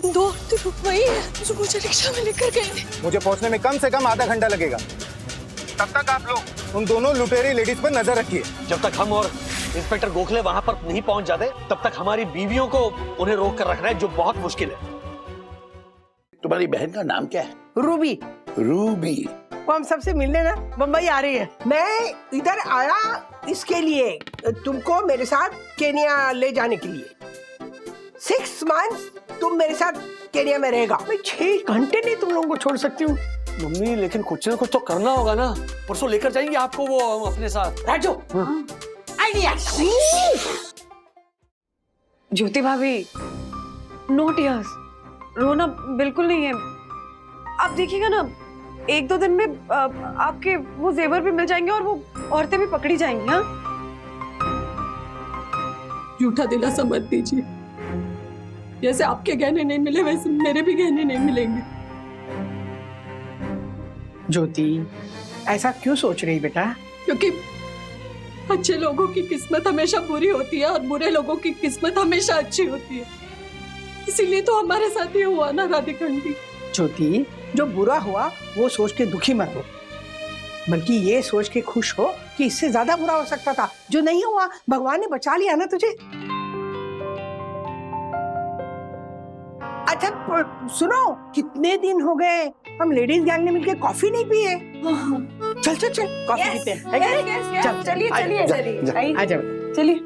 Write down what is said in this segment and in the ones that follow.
उन दो औरतें रुक वही है जो मुझे रिक्शा में लेकर गए थे। मुझे पहुंचने में कम से कम आधा घंटा लगेगा। तब तक आप लोग उन दोनों लुटेरी लेडीज पर नजर रखिए। जब तक हम और इंस्पेक्टर गोखले वहां पर नहीं पहुंच जाते तब तक हमारी बीवियों को उन्हें रोक कर रखना है, जो बहुत मुश्किल है। तुम्हारी बहन का नाम क्या है? रूबी। रूबी। वो हम सबसे मिलने ना बम्बई आ रही है। मैं इधर आया इसके लिए, तुमको मेरे साथ केनिया ले जाने के लिए। 6 मंथ्स तुम मेरे साथ केनिया में रहेगा। मैं 6 घंटे नहीं तुम लोगों को छोड़ सकती हूँ। मम्मी लेकिन कुछ ना कुछ तो करना होगा ना। परसों लेकर जाएंगे आपको वो अपने साथ। राजू आइडिया। ज्योति भाभी, नो टीयर्स, रोना बिल्कुल नहीं है। आप देखिएगा ना, 1-2 दिन में आपके वो जेवर भी मिल जाएंगे और वो औरतें भी पकड़ी जाएंगी। हाँ, झूठा दिलासा मत दीजिए। जैसे आपके गहने नहीं मिले वैसे मेरे भी गहने नहीं मिलेंगे। ज्योति ऐसा क्यों सोच रही बेटा? क्योंकि अच्छे लोगों की किस्मत हमेशा बुरी होती है और बुरे लोगों की किस्मत हमेशा अच्छी होती है। इसीलिए तो हमारे साथ ये हुआ ना राधिकांडी। ज्योति, जो बुरा हुआ वो सोच के दुखी मत हो, बल्कि ये सोच के खुश हो कि इससे ज्यादा बुरा हो सकता था। जो नहीं हुआ भगवान ने बचा लिया ना तुझे। अच्छा सुनो, कितने दिन हो गए हम लेडीज गैंग ने मिलके कॉफी नहीं पी है। चल चल चल कॉफी पीते हैं। चल चलिए चलिए चलिए, आ जाओ। चलिए।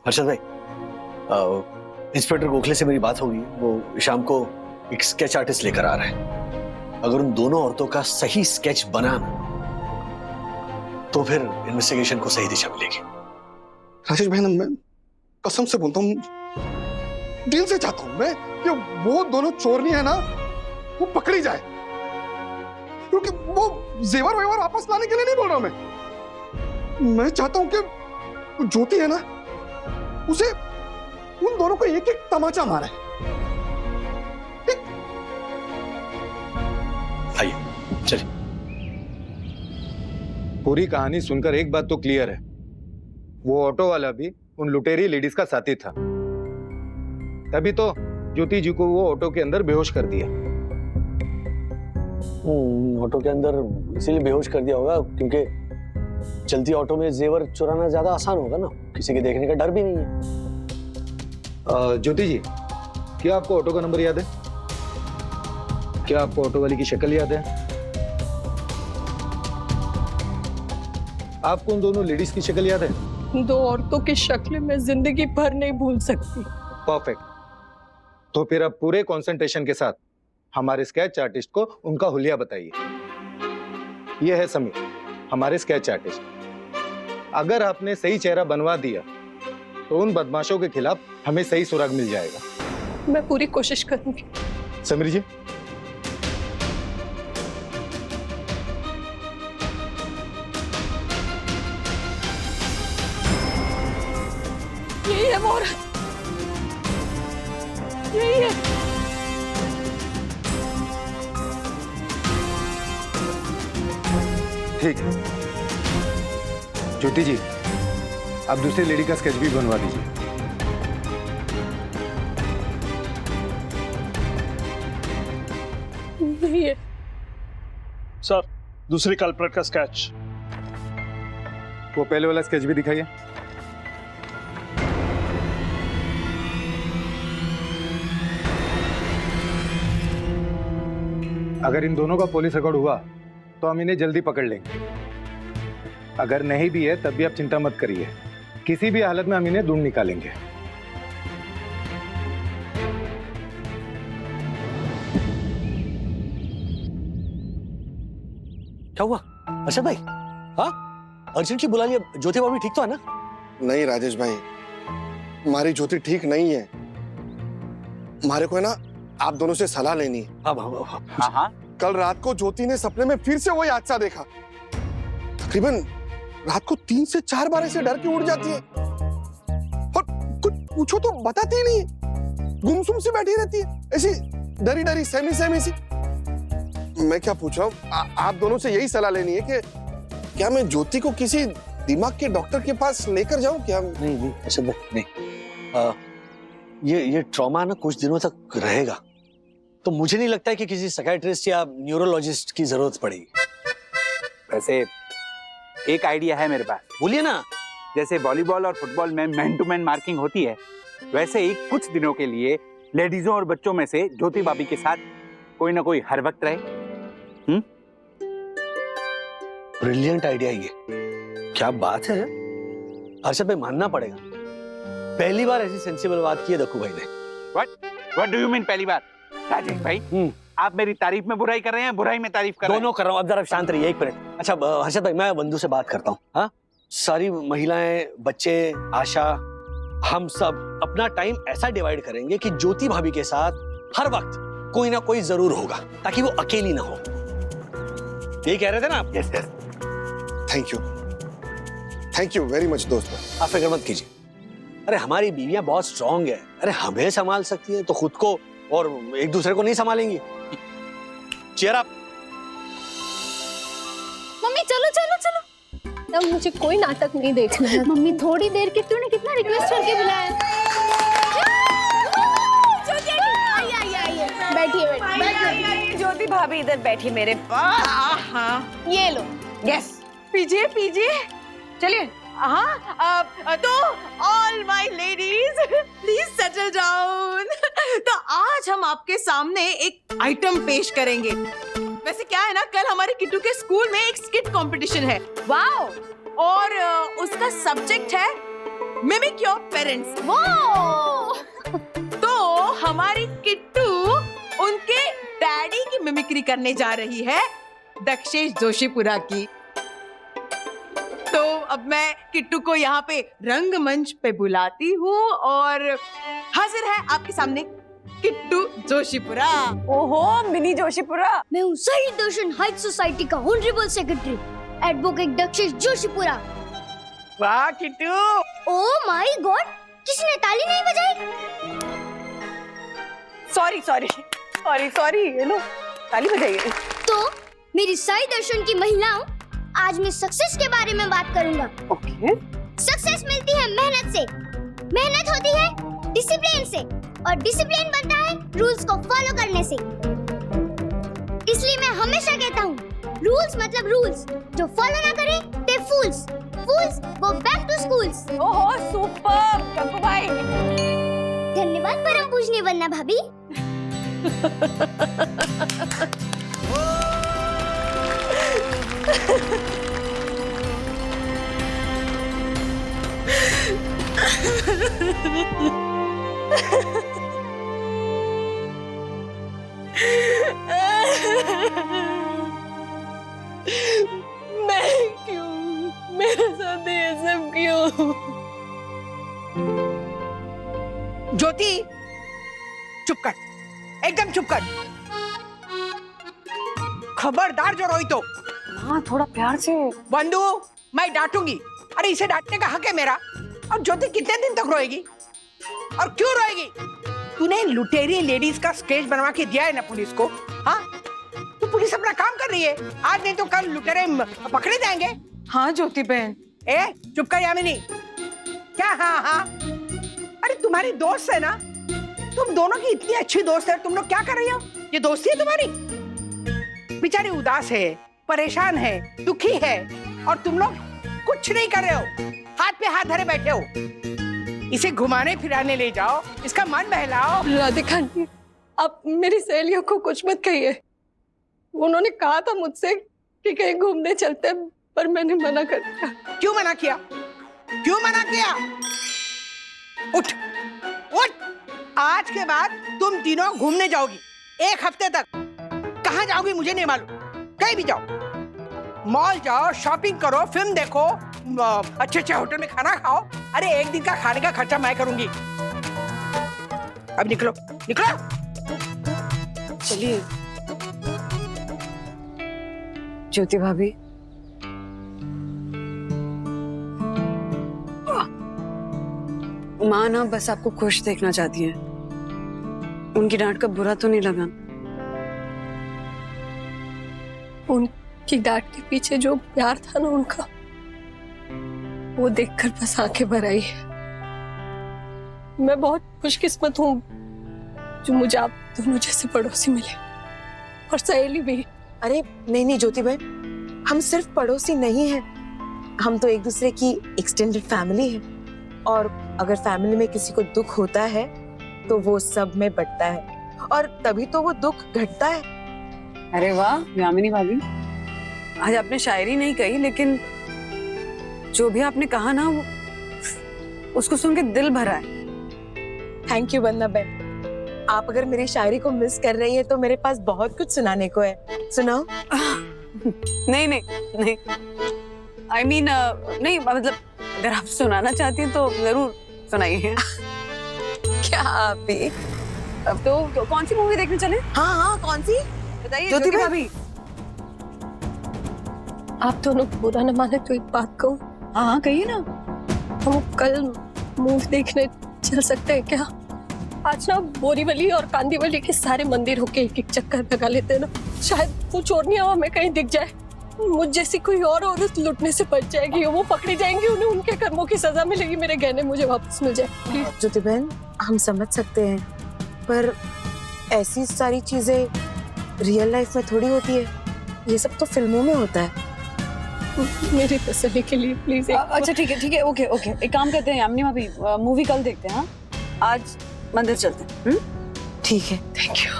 हर्षद भाई, इंस्पेक्टर गोखले से मेरी बात होगी। वो शाम को एक स्केच आर्टिस्ट लेकर आ रहा है। अगर उन दोनों औरतों का सही स्केच बना ना, तो फिर इन्वेस्टिगेशन को सही दिशा मिलेगी। राजेश भाई, मैं कसम से बोलता हूँ, दिल से चाहता हूँ मैं कि वो दोनों चोरनी है ना, वो पकड़ी जाए। क्योंकि वो जेवर वेवर वापस लाने के लिए नहीं बोल रहा मैं चाहता हूँ कि वो ज्योति है ना, उसे उन दोनों को एक एक तमाचा मारे। आइए चलिए। पूरी कहानी सुनकर एक बात तो क्लियर है, वो ऑटो वाला भी उन लुटेरी लेडीज का साथी था। तभी तो ज्योति जी को वो ऑटो के अंदर बेहोश कर दिया। ऑटो के अंदर इसीलिए बेहोश कर दिया होगा क्योंकि चलती ऑटो में जेवर चुराना ज्यादा आसान होगा ना, किसी के देखने का डर भी नहीं है। ज्योति जी, क्या आपको ऑटो का नंबर याद है? क्या आपको ऑटो वाली की शक्ल याद है? आपको उन दोनों लेडीज की शक्ल याद है? 2 औरतों की शक्ल मैं जिंदगी भर नहीं भूल सकती। परफेक्ट। तो फिर अब पूरे कंसंट्रेशन के साथ हमारे स्केच आर्टिस्ट को उनका हुलिया बताइए। यह है समीर, हमारे स्केच आर्टिस्ट। अगर आपने सही चेहरा बनवा दिया तो उन बदमाशों के खिलाफ हमें सही सुराग मिल जाएगा। मैं पूरी कोशिश करूंगी। समीर जी, यही है वो औरत, यही है। ठीक है ज्योति जी, आप दूसरी लेडी का स्केच भी बनवा दीजिए। नहीं है सर, दूसरी कल्प्रेट का स्केच। वो पहले वाला स्केच भी दिखाइए। अगर इन दोनों का पुलिस रिकॉर्ड हुआ तो हम इन्हें जल्दी पकड़ लेंगे। अगर नहीं भी है तब भी आप चिंता मत करिए, किसी भी हालत में हम इन्हें ढूंढ निकालेंगे। क्या हुआ अर्षद भाई? हाँ, अर्जेंटली बुला लिया। ज्योति भाभी ठीक तो है ना? नहीं राजेश भाई, हमारी ज्योति ठीक नहीं है। हमारे को है ना आप दोनों से सलाह लेनी है। हाँ। कल रात को ज्योति ने सपने में फिर से वही हादसा देखा। तकरीबन रात को 3 से 4 बार ऐसे डर के उड़ जाती है और कुछ पूछो तो बताती ही नहीं, गुमसुम से बैठी रहती है, ऐसी डरी डरी सहमी सहमी सी। मैं क्या पूछ रहा हूँ, आप दोनों से यही सलाह लेनी है कि क्या मैं ज्योति को किसी दिमाग के डॉक्टर के पास लेकर जाऊं क्या? नहीं नहीं अर्शद भाई नहीं। ये ट्रॉमा ना कुछ दिनों तक रहेगा, तो मुझे नहीं लगता है कि किसी साइकियाट्रिस्ट या न्यूरोलॉजिस्ट की जरूरत पड़ेगी। वैसे एक आइडिया है मेरे पास। बोलिए ना। जैसे वॉलीबॉल और फुटबॉल में मैन टू मैन मार्किंग होती है, वैसे ही कुछ दिनों के लिए लेडीजों और बच्चों में से ज्योति भाभी के साथ कोई ना कोई हर वक्त रहे। ब्रिलियंट आइडिया ये। क्या बात है अर्शद भाई, मानना पड़ेगा, पहली बार ऐसी सेंसिबल बात की है दक्कू भाई ने। What do you mean पहली बार? राजेश भाई, आप मेरी तारीफ में बुराई कर रहे हैं, बुराई में तारीफ कर रहे हैं? दोनों कर रहा हूँ। अब जरा शांत रहिए, एक मिनट। अच्छा हर्षद भाई, मैं बंधु से बात करता हूँ। हाँ, सारी महिलाएं, बच्चे, आशा, हम सब अपना टाइम ऐसा डिवाइड करेंगे कि ज्योति भाभी के साथ हर वक्त कोई ना कोई जरूर होगा, ताकि वो अकेली ना हो। यही कह रहे थे ना आप? Yes yes. Thank you very much दोस्तों। आप फिक्र मत कीजिए। अरे हमारी बीवियां बहुत स्ट्रांग है, अरे हमें संभाल सकती है तो खुद को और एक दूसरे को नहीं संभालेंगी। Cheer up. मम्मी चलो चलो चलो, अब मुझे कोई नाटक नहीं देखना है। मम्मी थोड़ी देर के तूने कितना रिक्वेस्ट करके बुलाया। बैठिए बैठिए। ज्योति भाभी इधर बैठी मेरे पास। ये लो। यस, पीजिए पीजिए, चलिए। हाँ, तो all my ladies please settle down. तो आज हम आपके सामने एक आइटम पेश करेंगे। वैसे क्या है ना, कल हमारे किट्टू के स्कूल में एक स्किट कंपटीशन है। वाओ! और उसका सब्जेक्ट है मिमिक योर पेरेंट्स। तो हमारी किट्टू उनके डैडी की मिमिक्री करने जा रही है, दक्षेश जोशीपुरा की। तो अब मैं किट्टू को यहाँ पे रंगमंच पे बुलाती हूँ और हाजिर है आपके सामने किट्टू जोशीपुरा। ओहो, मिनी जोशीपुरा। मैं हूँ शहीद दर्शन हाइट सोसाइटी का honourable secretary advocate Dakshesh Joshipura. वाह किट्टू! ओह माय गॉड, किसने ताली नहीं बजाई? सॉरी सॉरी सॉरी सॉरी, ये लो ताली बजाइए। तो मेरी साई दर्शन की महिलाओं, आज मैं सक्सेस के बारे में बात करूंगा। ओके। सक्सेस मिलती है मेहनत से, मेहनत होती है डिसिप्लिन से, और डिसिप्लिन बनता है रूल्स को फॉलो करने से। इसलिए मैं हमेशा कहता हूँ, रूल्स मतलब रूल्स, जो फॉलो ना करें ते फूल्स, फूल्स गो बैक टू स्कूल्स। ओहो सुपर कंकु भाई। धन्यवाद परम पूजनीय वन्ना भाभी। मैं क्यों, मेरे साथ ये सब क्यों? ज्योति चुप कर, एकदम चुप कर। खबरदार जो रोई तो। हाँ, थोड़ा प्यार से। बंधु, मैं डांटूंगी। अरे इसे डांटने का हक है मेरा। और ज्योति कितने दिन तक रोएगी? और क्यों रोएगी? तूने लुटेरी लेडीज का स्केच बनवा के दिया है ना पुलिस को। हाँ, तो पुलिस अपना काम कर रही है, आज नहीं तो कल लुटेरे पकड़े जाएंगे। हाँ ज्योति बहन। ए चुप कर यामिनी। क्या हाँ हाँ? अरे तुम्हारी दोस्त है ना, तुम दोनों की इतनी अच्छी दोस्त है, तुम लोग क्या कर रही हो? ये दोस्ती है तुम्हारी? बेचारी उदास है, परेशान है, दुखी है, और तुम लोग कुछ नहीं कर रहे हो, हाथ पे हाथ धरे बैठे हो। इसे घुमाने फिराने ले जाओ, इसका मन बहलाओ। राधिका जी, आप मेरी सहेलियों को कुछ मत कहिए। उन्होंने कहा था मुझसे कि कहीं घूमने चलते हैं, पर मैंने मना कर दिया। क्यों मना किया? क्यों मना किया? उठ उठ, आज के बाद तुम तीनों घूमने जाओगी 1 हफ्ते तक। कहाँ जाओगी मुझे नहीं मालूम, कहीं भी जाओ, मॉल जाओ, शॉपिंग करो, फिल्म देखो, अच्छे अच्छे होटल में खाना खाओ। अरे 1 दिन का खाने का खर्चा मैं करूंगी। अब निकलो निकलो। चलिए ज्योति भाभी। माँ ना बस आपको खुश देखना चाहती है, उनकी डांट का बुरा तो नहीं लगा? कि डांट के पीछे जो प्यार था ना उनका, वो देखकर बस आंखें भर आई। मैं बहुत खुशकिस्मत हूँ जो मुझे आप दोनों जैसे पड़ोसी मिले, और सहेली भी। अरे नहीं नहीं ज्योति बहन, हम सिर्फ पड़ोसी नहीं हैं, हम तो एक दूसरे की एक्सटेंडेड फैमिली है। और अगर फैमिली में किसी को दुख होता है तो वो सब में बंटता है, और तभी तो वो दुख घटता है। अरे वाह यामिनी भाभी, आज आपने शायरी नहीं कही, लेकिन जो भी आपने कहा ना उसको सुन के दिल भरा है। थैंक यू वंदना बहन। आप अगर मेरी शायरी को मिस कर रही है तो मेरे पास बहुत कुछ सुनाने को है। सुनाओ। नहीं नहीं नहीं, I mean, नहीं मतलब अगर आप सुनाना चाहती हैं तो जरूर सुनाइए। क्या आप ही? अब तो कौन सी मूवी देखने चले? हाँ हाँ, कौन सी? बताइए ज्योति ज्योति भाभी। आप दोनों बुरा न माने तो एक बात कहूँ। हाँ हाँ कहिए ना। हम कल मूवी देखने चल सकते हैं क्या? आज ना बोरीवली और कांदीवली के सारे मंदिर होके एक एक चक्कर लगा लेते हैं ना, शायद वो चोरनियां हमें कहीं दिख जाए, मुझ जैसी कोई और औरत लुटने से बच जाएगी, वो पकड़ी जाएंगी, उन्हें उनके कर्मों की सजा मिलेगी, मेरे गहने मुझे वापस मिल जाए प्लीज। ज्योति बहन, हम समझ सकते हैं, पर ऐसी सारी चीजें रियल लाइफ में थोड़ी होती है, ये सब तो फिल्मों में होता है। मेरी तसल्ली के लिए प्लीज। अच्छा ठीक है ओके ओके, एक काम करते हैं यामिनी भाभी, मूवी कल देखते हैं। हाँ आज मंदिर चलते हैं। ठीक है। Thank you.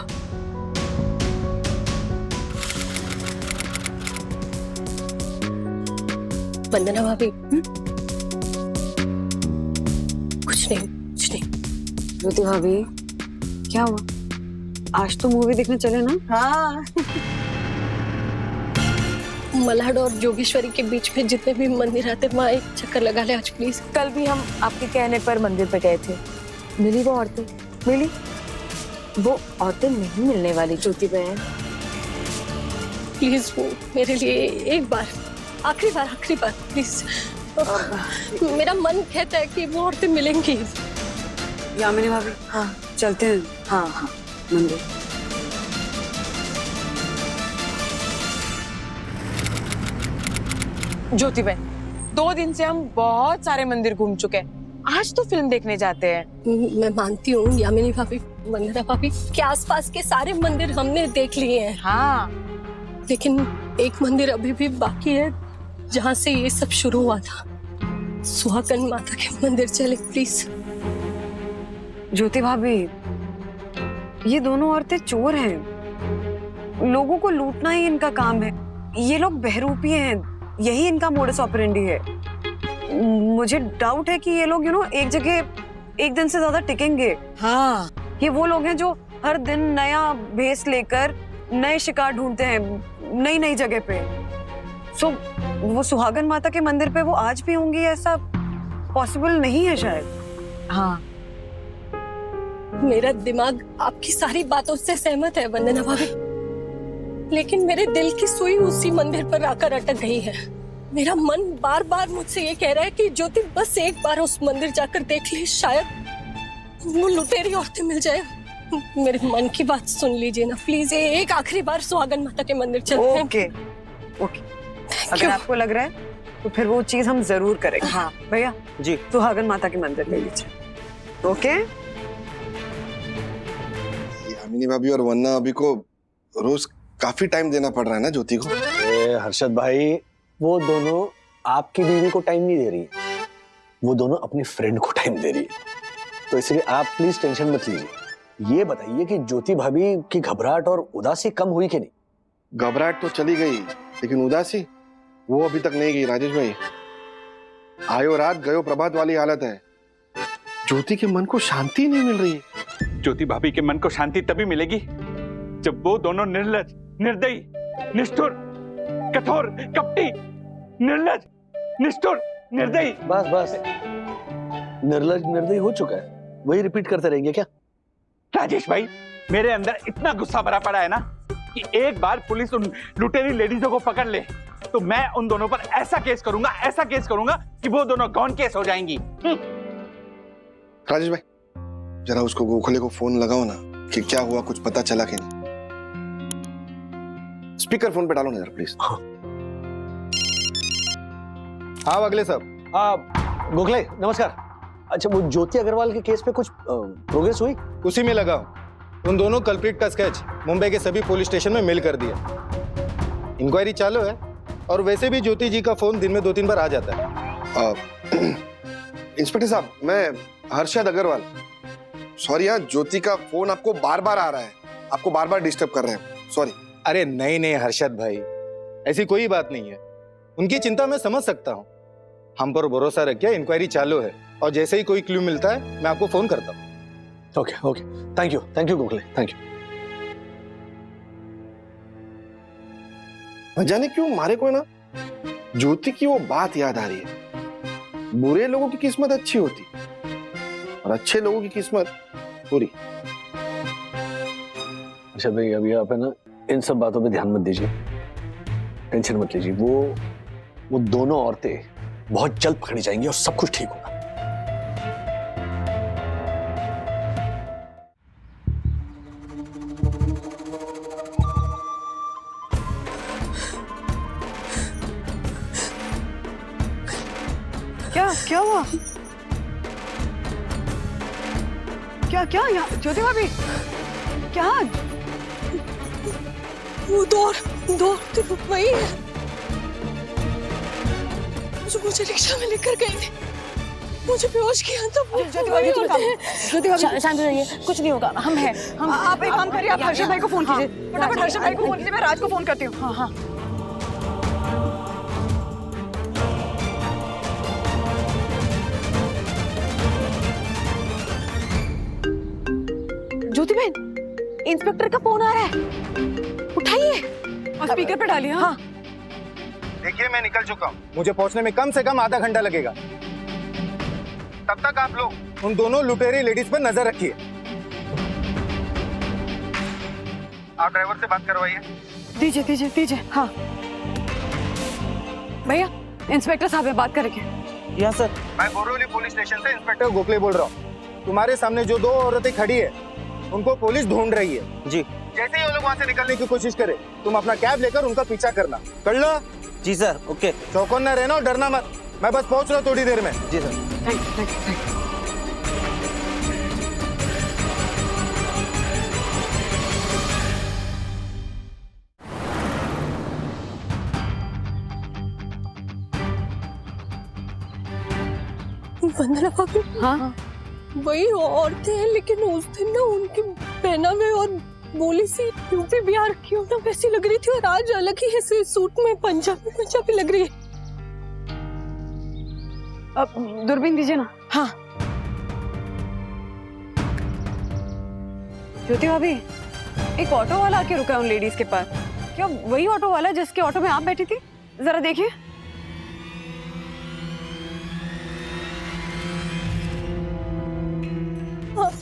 वंदना भाभी। कुछ नहीं। ज्योति भाभी क्या हुआ? आज तो मूवी देखने चले ना? हाँ। मलाड और जोगेश्वरी के बीच में जितने भी मंदिर आते वहाँ एक चक्कर लगा ले आज प्लीज। कल भी हम आपके कहने पर मंदिर पे गए थे, मिली वो औरतें? मिली? वो औरतें नहीं मिलने वाली ज्योति बहन। प्लीज वो मेरे लिए एक बार, आखिरी बार प्लीज। मेरा मन कहता है कि वो औरतें मिलेंगी। यामिनी भाभी हाँ चलते हैं। हाँ मंदिर। ज्योति बहन, 2 दिन से हम बहुत सारे मंदिर घूम चुके हैं, आज तो फिल्म देखने जाते हैं। मैं मानती हूँ यामिनी भाभी, वंदना भाभी के आसपास के सारे मंदिर हमने देख लिए हैं। हाँ, लेकिन एक मंदिर अभी भी बाकी है जहाँ से ये सब शुरू हुआ था। सुहागन माता के मंदिर चले प्लीज। ज्योति भाभी ये दोनों औरतें चोर हैं, लोगों को लूटना ही इनका काम है। ये लोग बहरूपी हैं, यही इनका मोडस ऑपरेंडी है। मुझे डाउट है कि ये लोग एक जगह एक दिन से ज्यादा टिकेंगे। हाँ, ये वो लोग हैं जो हर दिन नया भेस लेकर नए शिकार ढूंढते हैं नई नई जगह पे। सो वो सुहागन माता के मंदिर पे वो आज भी होंगी, ऐसा पॉसिबल नहीं है शायद। हाँ, मेरा दिमाग आपकी सारी बातों से सहमत है वंदना भाभी, लेकिन मेरे दिल की सुई उसी मंदिर पर आकर अटक गई है। मेरा मन बार बार मुझसे ये कह रहा है कि ज्योति बस एक बार उस मंदिर जाकर देख ले, शायद वो लुटेरी औरतें मिल जाए। मेरे मन की बात सुन लीजिए ना प्लीज, एक आखिरी बार सुहागन माता के मंदिर चलते हैं। ओके अगर आपको लग रहा है तो फिर वो चीज हम जरूर करेंगे। हाँ भैया जी। सुहागन माता के मंदिर ले लीजिए। ओके यामिनी भाभी और वन्ना अभी को रोज काफी टाइम देना पड़ रहा है ना ज्योति को। हर्षद भाई, वो दोनों आपकी बीवी को टाइम नहीं दे रही, वो दोनों अपनी फ्रेंड को टाइम दे रही है। तो इसलिए आप प्लीज टेंशन मत लीजिए। ये बताइए कि ज्योति भाभी की घबराहट और उदासी कम हुई कि नहीं? घबराहट तो चली गई, लेकिन उदासी वो अभी तक नहीं गई। राजेश भाई, आयो रात गयो प्रभात वाली हालत है। ज्योति के मन को शांति नहीं मिल रही। ज्योति भाभी के मन को शांति तभी मिलेगी जब वो दोनों निर्लज, निर्दयी, निष्ठुर, कठोर, कपटी, निर्लज, निष्ठुर, निर्दयी। बस निर्लज निर्दयी हो चुका है, वही रिपीट करते रहेंगे क्या? राजेश भाई, मेरे अंदर इतना गुस्सा भरा पड़ा है ना कि एक बार पुलिस उन लुटेरी लेडीजों को पकड़ ले तो मैं उन दोनों पर ऐसा केस करूंगा कि वो दोनों गौन केस हो जाएंगी। राजेश भाई, जरा उसको गोखले को फोन लगाओ ना कि क्या हुआ, कुछ पता चला कि नहीं। स्पीकर फोन पे डालो ना यार प्लीज। हाँ। हाँ अगले साहब। गोखले नमस्कार। अच्छा, वो ज्योति अग्रवाल के केस पे कुछ प्रोग्रेस हुई? उसी में लगा हूं। उन दोनों कल्प्रिट का स्केच मुंबई के सभी पुलिस स्टेशन में मेल कर दिया। इंक्वायरी चालू है और वैसे भी ज्योति जी का फोन दिन में 2-3 बार आ जाता है। इंस्पेक्टर साहब, मैं हर्षद अग्रवाल। सॉरी यार, ज्योति का फोन आपको बार बार आ रहा है, आपको बार बार डिस्टर्ब कर रहे हैं, सॉरी। अरे नहीं नहीं हर्षद भाई, ऐसी कोई बात नहीं है। उनकी चिंता मैं समझ सकता हूँ। हम पर भरोसा रखिए, इंक्वायरी चालू है और जैसे ही कोई क्लू मिलता है मैं आपको फोन करता हूँ। Okay okay, thank you Gokhale, thank you. न जाने क्यों मारे को है ना ज्योति की वो बात याद आ रही है। बुरे लोगों की किस्मत अच्छी होती और अच्छे लोगों की किस्मत बुरी। अच्छा भाई, अभी आप है ना इन सब बातों पे ध्यान मत दीजिए, टेंशन मत लीजिए। वो दोनों औरतें बहुत जल्द पकड़ी जाएंगी और सब कुछ ठीक होगा। क्या हुआ? क्या ज्योति भाभी क्या? वो दौड़ वही है जो मुझे रिक्शा में लेकर गई थी, मुझे बेहोश किया था। ज्योति भाभी शांत हो जाइए, कुछ नहीं होगा, हम हैं। आप एक काम करिए, आप हर्षद भाई को फोन कीजिए। फटाफट हर्षद भाई को फोन कीजिए, मैं राज को फोन करती हूँ। हाँ। ज्योति बहन, इंस्पेक्टर का फोन आ रहा है, उठाइए और स्पीकर पे डालिए। हाँ। देखिए मैं निकल चुका हूँ, मुझे पहुंचने में कम से कम आधा घंटा लगेगा। तब तक आप लोग उन दोनों लुटेरी लेडीज पर नजर रखिए। आप ड्राइवर से बात करवाइए। दीजिए। हाँ भैया, इंस्पेक्टर साहब से बात करेंगे। Yes sir. मैं बोरिवली पुलिस स्टेशन से इंस्पेक्टर गोखले बोल रहा हूँ। तुम्हारे सामने जो 2 औरतें खड़ी है उनको पुलिस ढूंढ रही है। जी। जैसे ही वो लोग वहाँ से निकलने की कोशिश करे, तुम अपना कैब लेकर उनका पीछा करना। कर लो। जी सर। ओके। चौकन्ना रहना और डरना मत। मैं बस पहुंच रहा हूँ थोड़ी देर में। जी सर। Thank you. वंदना भाभी, हाँ वही औरतें हैं, लेकिन उस दिन ना उनकी पहनावे और बोली सी यूपी बिहार की ना वैसी लग रही थी, और आज अलग ही है, सूट में पंजाबी लग रही है। अब दूरबीन दीजिए ना। हाँ। ज्योति भाभी, एक ऑटो वाला आके रुका है उन लेडीज के पास। क्या वही ऑटो वाला जिसके ऑटो में आप बैठी थी? जरा देखिए।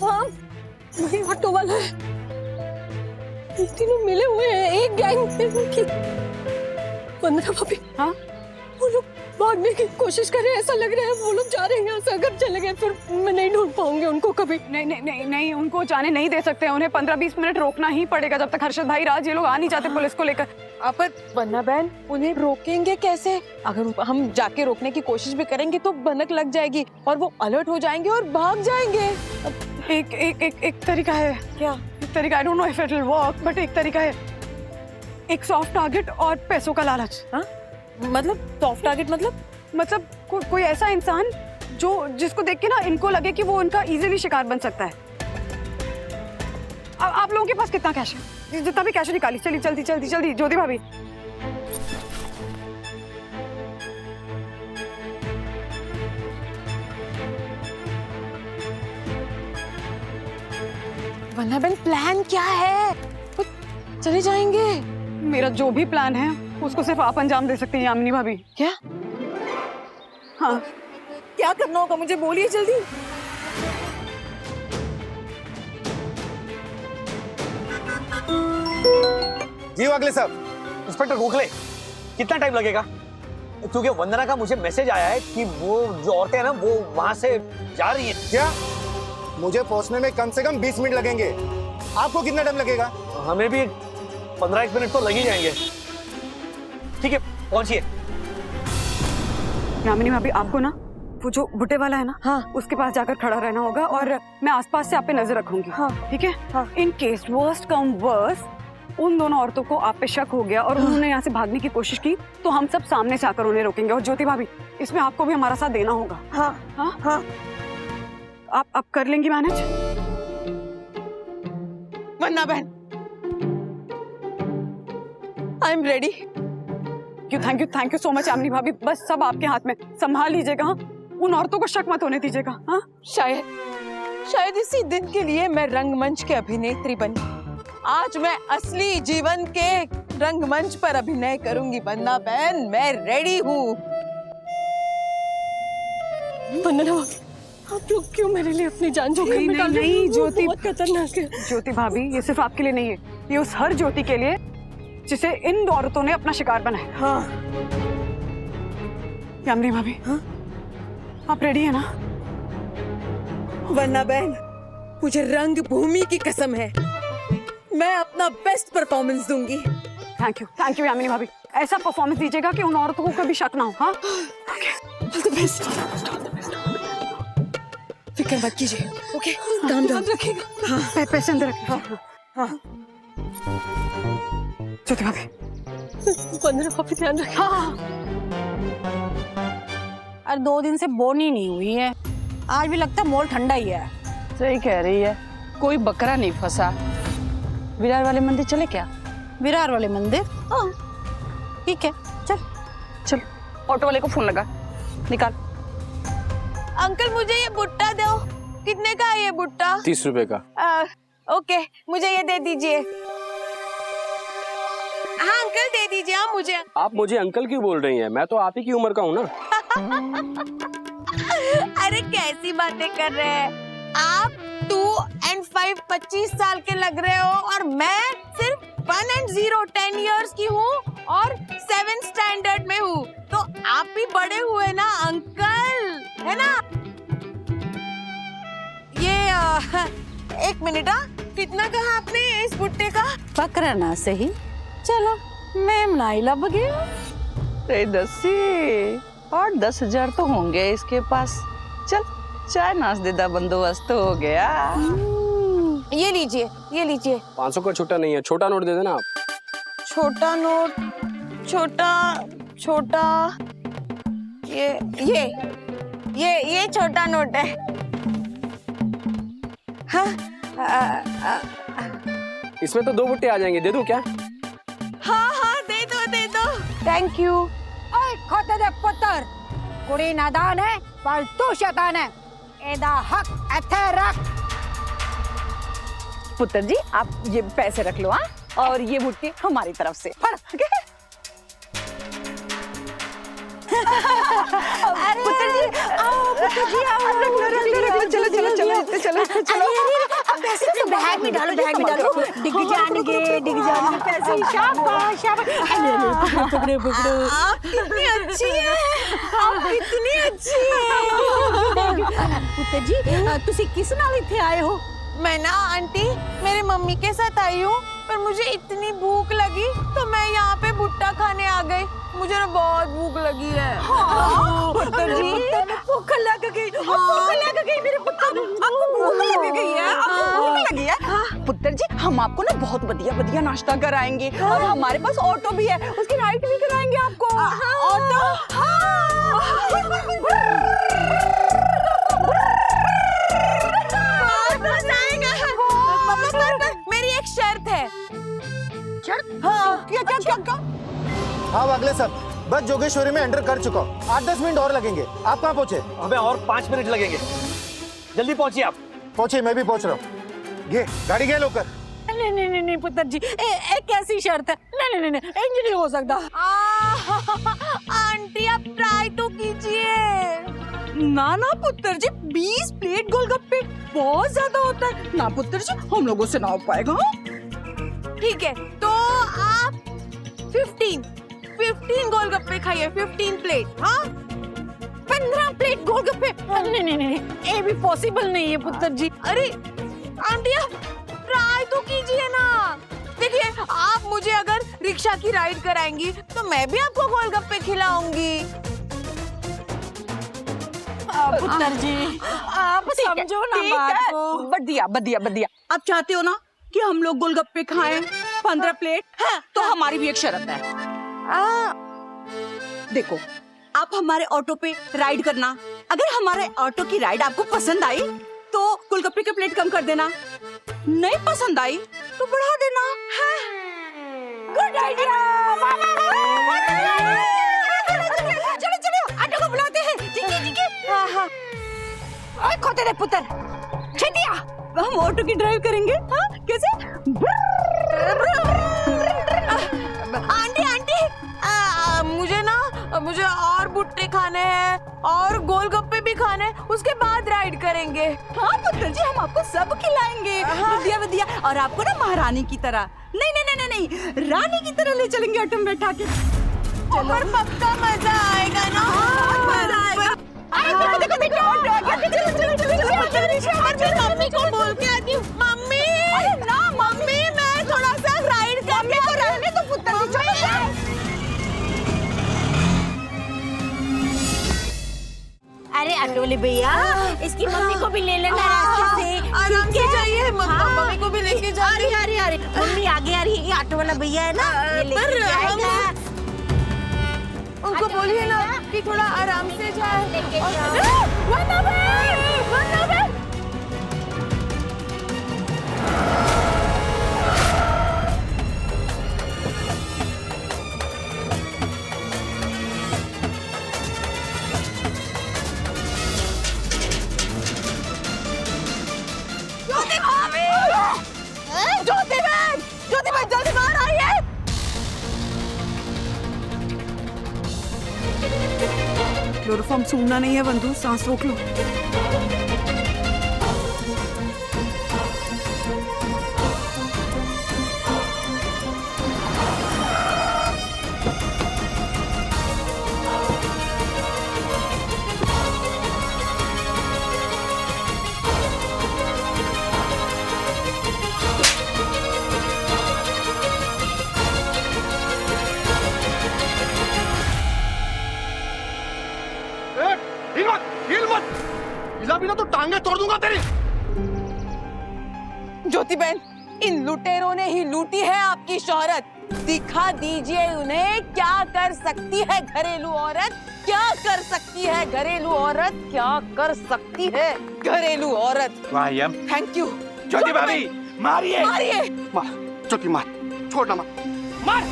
हाँ, वही ऑटो वाला है। ये तीनों मिले हुए हैं, एक गैंग में उनकी। वंदना भाभी, हाँ वो लोग भागने की कोशिश कर रहे हैं, ऐसा लग रहा है वो लोग जा रहे हैं यहाँ से। अगर चले गए फिर मैं नहीं ढूंढ पाऊंगी उनको कभी। नहीं, उनको जाने नहीं दे सकते हैं। उन्हें 15-20 मिनट रोकना ही पड़ेगा, जब तक हर्षद भाई, राज ये लोग आ नहीं जाते पुलिस को लेकर। आप वन्ना बहन, उन्हें रोकेंगे कैसे? अगर हम जाके रोकने की कोशिश भी करेंगे तो भनक लग जाएगी और वो अलर्ट हो जाएंगे और भाग जाएंगे। एक तरीका है। क्या? एक तरीका, I don't know if it will work, but एक तरीका है। एक सॉफ्ट टारगेट और पैसों का लालच। हाँ? मतलब सॉफ्ट टारगेट मतलब कोई ऐसा इंसान जिसको देख के ना इनको लगे कि वो उनका इजीली शिकार बन सकता है। आप लोगों के पास कितना कैश है? जितना भी कैश है निकाली। चलिए जल्दी ज्योति भाभी। वन्ना बहन, प्लान क्या है? तो चले जाएंगे। मेरा जो भी प्लान है उसको सिर्फ आप अंजाम दे सकते हैं यामिनी भाभी। क्या? हाँ। क्या करना होगा मुझे बोलिए जल्दी। जी वागले साहब। इंस्पेक्टर गोखले, कितना टाइम लगेगा? क्योंकि वंदना का मुझे मैसेज आया है कि वो जो औरतें हैं ना वो वहां से जा रही हैं। क्या? मुझे पहुंचने में कम से कम 20 मिनट लगेंगे। आपको कितना टाइम लगेगा? हमें भी 15-1 मिनट तो लग ही जाएंगे। ठीक है, पहुंचिए। यामिनी भाभी आपको ना वो जो बुड्ढे वाला है ना, हाँ। उसके पास जाकर खड़ा रहना होगा और मैं आसपास से आप पे नजर रखूंगी। हाँ। ठीक है? हाँ। In case worst come worst उन दोनों औरतों को आप पे शक हो गया और उन्होंने यहाँ से भागने की कोशिश की तो हम सब सामने से आकर उन्हें रोकेंगे। और ज्योति भाभी, इसमें आपको भी हमारा साथ देना होगा। हाँ हाँ हाँ। आप कर लेंगी मैनेज? वंदना बहन, I am ready. Thank you so much Yamini भाभी। बस सब आपके हाथ में, संभाल लीजिएगा। हाँ? उन औरतों को शक मत होने दीजिएगा। हाँ? शायद इसी दिन के लिए मैं रंगमंच के अभिनेत्री बनी। आज मैं असली जीवन के रंगमंच पर अभिनय करूंगी। वंदना बहन, मैं रेडी हूँ। वंदना, आप लोग क्यों मेरे लिए अपनी जान जोखिम में डाल रहे हो? नहीं, ज्योति, बहुत खतरनाक है। ज्योति भाभी, ये सिर्फ आपके लिए नहीं है, ये उस हर ज्योति के लिए जिसे इन औरतों ने अपना शिकार बनाया। हाँ। यामिनी भाभी, हाँ? आप रेडी है ना? वंदना बहन, मुझे रंगभूमि की कसम है, मैं अपना बेस्ट परफॉर्मेंस दूंगी। थैंक यू यामिनी भाभी। ऐसा परफॉर्मेंस दीजिएगा कि उन औरतों को कभी शक ना हो। हाँ? All the best. फिक्र मत कीजिए, ओके? काम रखिएगा। हाँ, पैसे अंदर रखिए। हाँ, हाँ। ज्योति भाभी, वंदना भाभी ध्यान रखिए। हाँ। और 2 दिन से बोनी नहीं हुई है, आज भी लगता है मोल ठंडा ही है। सही कह रही है, कोई बकरा नहीं फंसा। विरार वाले मंदिर चले क्या? विरार वाले मंदिर? हाँ ठीक है, चल। ऑटो वाले को फोन लगा, निकाल। अंकल, मुझे ये भुट्टा दो। कितने का है ये भुट्टा? 30 रुपए का। ओके, मुझे ये दे दीजिए। हाँ अंकल, दे दीजिए आप मुझे। आप मुझे अंकल क्यों बोल रही हैं? मैं तो आप ही की उम्र का हूँ ना। अरे कैसी बातें कर रहे हैं आप? 2 and 5 25 साल के लग रहे हो और मैं सिर्फ 1 and 0 10 years की हूँ और 7th स्टैंडर्ड में हूँ। तो आप भी बड़े हुए ना अंकल, है ना? ये 1 मिनट। कितना कहा आपने इस भुट्टे का? पकड़ा ना सही, चलो मैं मलाई लब गया। 10 और 10,000 तो होंगे इसके पास। चल चाय नाश्ते बंदोबस्त हो गया। ये लीजिए, ये लीजिए। 500 का छोटा नहीं है, छोटा नोट दे देना आप। छोटा नोट? छोटा ये छोटा नोट है। हाँ? इसमें तो 2 बुट्टे आ जाएंगे, दे दूं क्या? हाँ, दे दो। Thank you. ओए खोते दे पुत्र, कुड़ी नादान है पर तू शैतान है। एदा हक एथे रख। पुत्र जी, आप ये पैसे रख लो। हाँ, और ये भुट्टे हमारी तरफ से। फड़, ठीक है? पुत्र जी आओ, चलो। पैसे बैग में डालो, डिग जाएंगे पैसे। शाबाश। पकड़ो। आप कितनी अच्छी है, आप कितनी अच्छी है। पुत्र जी, तुसी किस नाल इत्थे आए हो? मैं ना आंटी मेरी मम्मी के साथ आई हूँ, पर मुझे इतनी भूख लगी तो मैं यहाँ पे भुट्टा खाने आ गई। मुझे ना बहुत भूख लगी है। पुत्र जी, भूख लग गई मेरे पुत्र को। आपको भूख लग गई है? पुत्र जी, हम आपको ना बहुत बढ़िया नाश्ता कराएंगे और हमारे पास ऑटो भी है, उसकी राइड भी कराएंगे आपको। ऑटो? मेरी एक शर्त है। शर्त? हाँ। क्या? हाँ वागले साहब, बस जोगेश्वरी में एंटर कर चुका हूँ। 8-10 मिनट और लगेंगे। आप कहाँ पहुँचे? हमें और 5 मिनट लगेंगे, जल्दी पहुंचिए आप। पहुँचे, मैं भी पहुँच रहा हूँ। ये गाड़ी गए लोकर। नहीं पुत्र जी, एक कैसी शर्त है? नहीं, इंज नहीं हो सकता। आंटी आप ट्राई तो कीजिए। ना पुत्र जी, 20 प्लेट गोलगप्पे बहुत ज्यादा होता है ना पुत्र जी, हम लोगों से ना हो पाएगा। ठीक है, तो आप 15 गोलगप्पे खाइए। 15 प्लेट। हाँ, 15 प्लेट गोलगप्पे? नहीं, ये भी पॉसिबल नहीं है पुत्र जी। अरे आंटी आप ट्राई तो कीजिए ना। देखिए, आप मुझे अगर रिक्शा की राइड कराएंगी तो मैं भी आपको गोलगप्पे खिलाऊंगी। पुत्र जी, आप समझो ना बात को। बढ़िया बढ़िया बढ़िया। आप चाहते हो ना कि हम लोग गोलगप्पे खाएं 15 प्लेट, तो हमारी भी एक शर्त है। देखो, आप हमारे ऑटो पे राइड करना। अगर हमारे ऑटो की राइड आपको पसंद आई तो गोलगप्पे के प्लेट कम कर देना, नहीं पसंद आई तो बढ़ा देना। Good idea. चलो चलो ऑटो को बुलाते हैं। ठीक है ठीक है। हाँ हाँ। ओए खोते दे पुत्र, छेतिया हम ऑटो की ड्राइव करेंगे। हाँ कैसे? आंटी आंटी, मुझे और भुट्टे खाने हैं और गोलगप्पे भी खाने हैं, उसके बाद राइड करेंगे। हाँ पुत्र जी, हम आपको सब खिलाएंगे। बढ़िया बढ़िया। और आपको ना महारानी की तरह, नहीं नहीं नहीं नहीं, रानी की तरह ले चलेंगे ऑटो में बैठा के। चलो पक्का मजा आएगा ना। मजा आएगा। देखो देखो मम्मी को बोल के आती हूँ। मम्मी ना, मम्मी मैं थोड़ा सा राइड करके को रहने तो पुत्र जी। चलो अरे अटोले भैया, इसकी मम्मी को भी ले लेना रास्ते से। आराम से जाइए, मम्मी को भी लेके जाइए। अरे मम्मी आगे आ रही है, ये ऑटो वाला भैया है ना, ये लेके जाएगा। उनको बोलिए ना कि थोड़ा आराम से जाए। ज्योति बहन जल्दी बाहर आइए। क्लोरोफॉर्म सूंघना नहीं है बंधु, सांस रोक लो। बिना तो टांगे तोड़ दूंगा तेरी। ज्योति बहन, इन लुटेरों ने ही लूटी है आपकी शोहरत। दिखा दीजिए उन्हें क्या कर सकती है घरेलू औरत, क्या कर सकती है घरेलू औरत, क्या कर सकती है घरेलू औरत। वाह थैंक यू ज्योति भाभी, मारिए मारिए। मार ज्योति, मार, छोड़ना मत, मार।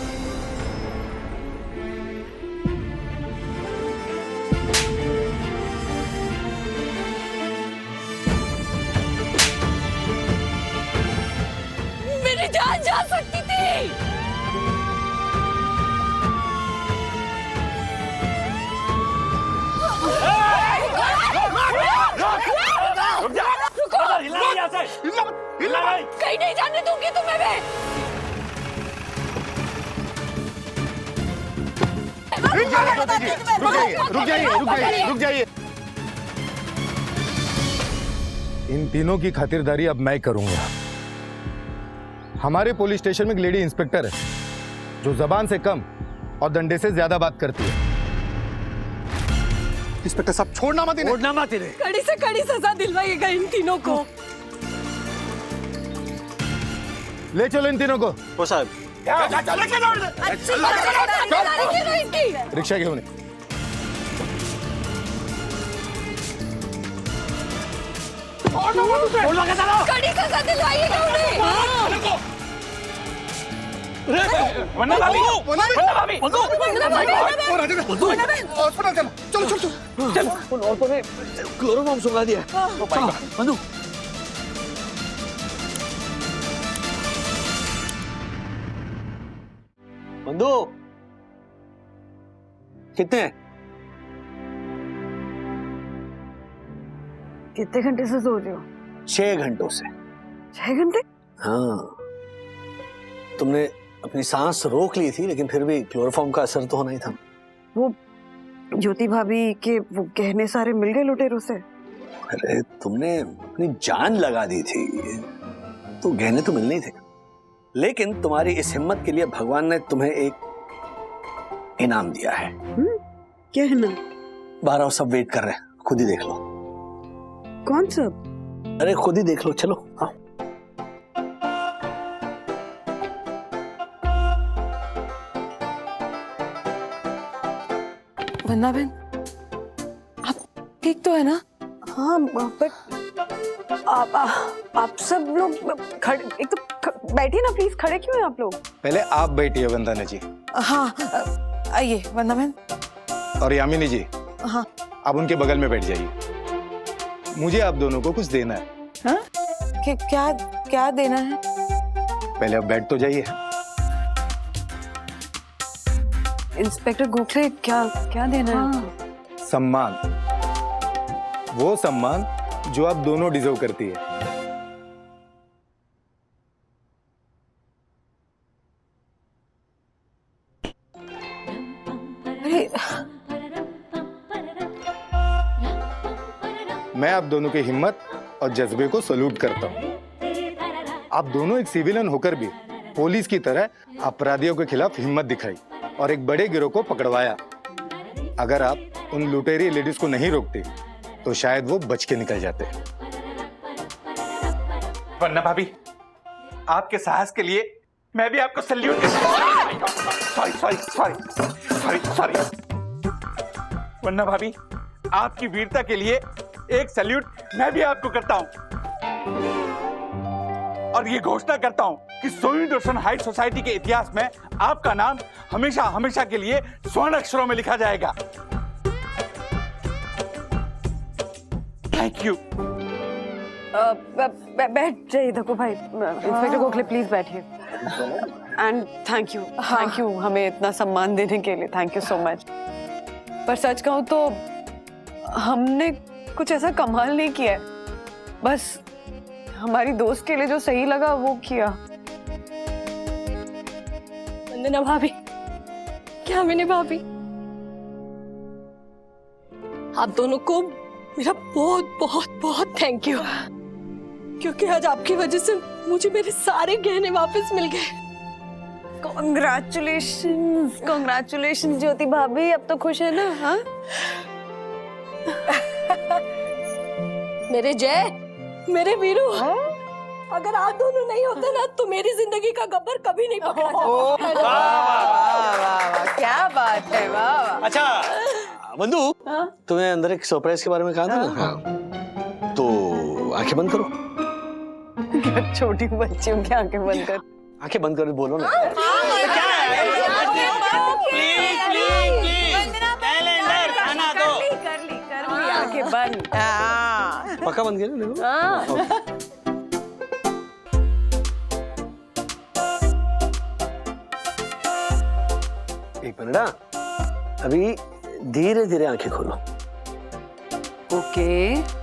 मेरी जान जा सकती थी। कहीं नहीं जाने दूंगी तुम्हें मैं। रुक जाइए। इन तीनों की खातिरदारी अब मैं करूंगा। हमारे पुलिस स्टेशन में एक लेडी इंस्पेक्टर है जो जबान से कम और डंडे से ज्यादा बात करती है। इंस्पेक्टर साहब, छोड़ना मत इन्हें। छोड़ना मत इन्हें। कड़ी से कड़ी सजा दिलवाइएगा इन तीनों को। ले चलो इन तीनों को। वो साहब, रिक्शा घेऊन ये। कड़ी सजा दिलवाइएगा उन्हें। वन्ना भाभी, हॉस्पिटल चलो। चलो उन औरतों ने क्लोरोफॉर्म सुंघा दिया। बंधु, बंधु कितने हैं? कितने घंटे से सो रहे हो? 6 घंटों से। 6 घंटे? हाँ, तुमने अपनी सांस रोक ली थी, लेकिन फिर भी क्लोरोफॉर्म का असर तो होना ही था। वो ज्योति भाभी के वो गहने सारे मिल गए लुटेरों से? अरे तुमने अपनी जान लगा दी थी तो गहने तो मिलने ही थे, लेकिन तुम्हारी इस हिम्मत के लिए भगवान ने तुम्हें एक इनाम दिया है। क्या इनाम? बाहर आओ, सब वेट कर रहे हैं, खुद ही देख लो। कौन सा? अरे खुद ही देख लो, चलो। हाँ वंदना बहन, आप ठीक तो है ना? हाँ बट आप सब लोग खड़े, एक तो बैठिए ना प्लीज। खड़े क्यों हैं आप लोग? पहले आप बैठिए वंदना जी। हाँ आइए वंदना बहन। और यामिनी जी, हाँ आप उनके बगल में बैठ जाइए। मुझे आप दोनों को कुछ देना है। हाँ? क्या क्या देना है? पहले आप बैठ तो जाइए। इंस्पेक्टर गोखले, क्या क्या देना है? सम्मान, वो सम्मान जो आप दोनों डिजर्व करती है। अरे मैं आप दोनों की हिम्मत और जज्बे को सैल्यूट करता हूँ। आप दोनों एक सिविलियन होकर भी पुलिस की तरह अपराधियों के खिलाफ हिम्मत दिखाई और एक बड़े गिरोह को पकड़वाया। अगर आप उन लुटेरी लेडीज को नहीं रोकते तो शायद वो बच के निकल जाते। वरना भाभी, आपके साहस के लिए मैं भी आपको salute sorry sorry sorry sorry sorry वरना भाभी, आपकी वीरता के लिए एक सल्यूट मैं भी आपको करता हूं और ये घोषणा करता हूं कि सोनी रोशन हाइट सोसाइटी के इतिहास में आपका नाम हमेशा हमेशा के लिए स्वर्ण अक्षरों में लिखा जाएगा। Thank you. बैठ जाइए। देखो भाई, इंस्पेक्टर गोखले प्लीज बैठिए। एंड थैंक यू हमें इतना सम्मान देने के लिए। Thank you so much. पर सच कहूँ तो हमने कुछ ऐसा कमाल नहीं किया है, बस हमारी दोस्त के लिए जो सही लगा वो किया। वंदना भाभी, क्या मैंने भाभी, आप दोनों को मेरा बहुत बहुत बहुत थैंक यू, क्योंकि आज आपकी वजह से मुझे मेरे सारे गहने वापस मिल गए। Congratulations, congratulations ज्योति भाभी। अब तो खुश है ना? हाँ? मेरे जय, मेरे वीरू, अगर आप दोनों नहीं होते ना तो मेरी जिंदगी का गब्बर कभी नहीं पकड़ा जाता। वाह, क्या बात है, वाह। अच्छा बंधु, तुम्हें अंदर एक सरप्राइज के बारे में कहा था ना? हाँ। तो आंखें बंद करो। छोटी बच्चियों की आंखें बंद कर। आंखें बंद करो, बोलो ना। कर ली आंखें बंद। पक्का बंद किया देखो। एक मिनट, अभी धीरे धीरे आंखें खोलो। ओके।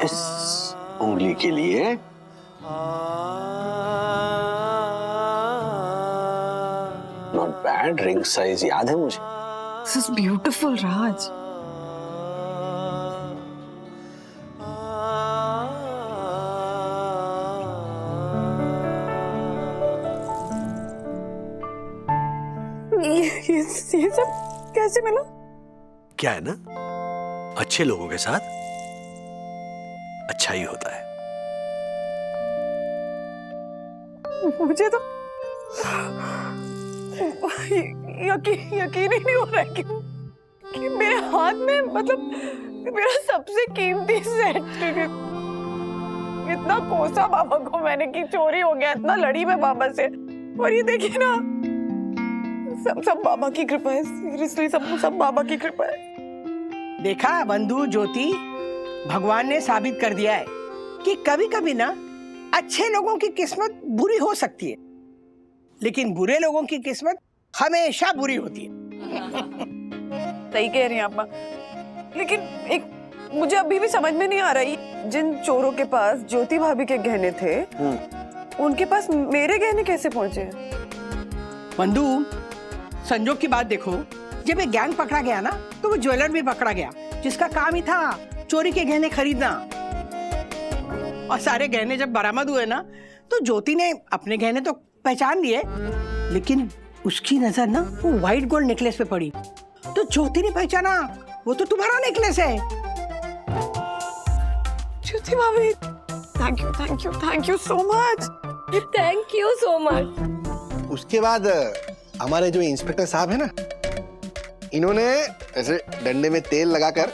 इस उंगली के लिए नॉट बैड, रिंग साइज याद है मुझे। This is beautiful, राज। ये सब कैसे मिला? क्या है ना, अच्छे लोगों के साथ अच्छा ही होता है। मुझे तो यकीन ही नहीं हो रहा है कि मेरे हाथ में, मतलब मेरा सबसे कीमती सेट, इतना कोसा बाबा को मैंने की, चोरी हो गया, इतना लड़ी मैं बाबा से, और ये देखिए ना, सब बाबा की कृपा है। सीरियसली सब बाबा की कृपा है। देखा बंधु ज्योति, भगवान ने साबित कर दिया है कि कभी कभी ना अच्छे लोगों की किस्मत बुरी हो सकती है, लेकिन बुरे लोगों की किस्मत हमेशा बुरी होती है। सही कह रही हैं आप, लेकिन एक मुझे अभी भी समझ में नहीं आ रही, जिन चोरों के पास ज्योति भाभी के गहने थे उनके पास मेरे गहने कैसे पहुंचे? बंधु, संजोग की बात देखो, जब एक गैंग पकड़ा गया ना तो वो ज्वेलर भी पकड़ा गया जिसका काम ही था चोरी के गहने खरीदना। और सारे गहने जब बरामद हुए ना तो ज्योति ने अपने गहने तो पहचान लिए, लेकिन उसकी नजर ना वो व्हाइट गोल्ड नेकलेस पे पड़ी तो ज्योति ने पहचाना वो तो तुम्हारा नेकलेस है। ज्योति भाभी, thank you so much. Thank you so much. उसके बाद हमारे जो इंस्पेक्टर साहब है ना, इन्होंने ऐसे डंडे में तेल लगाकर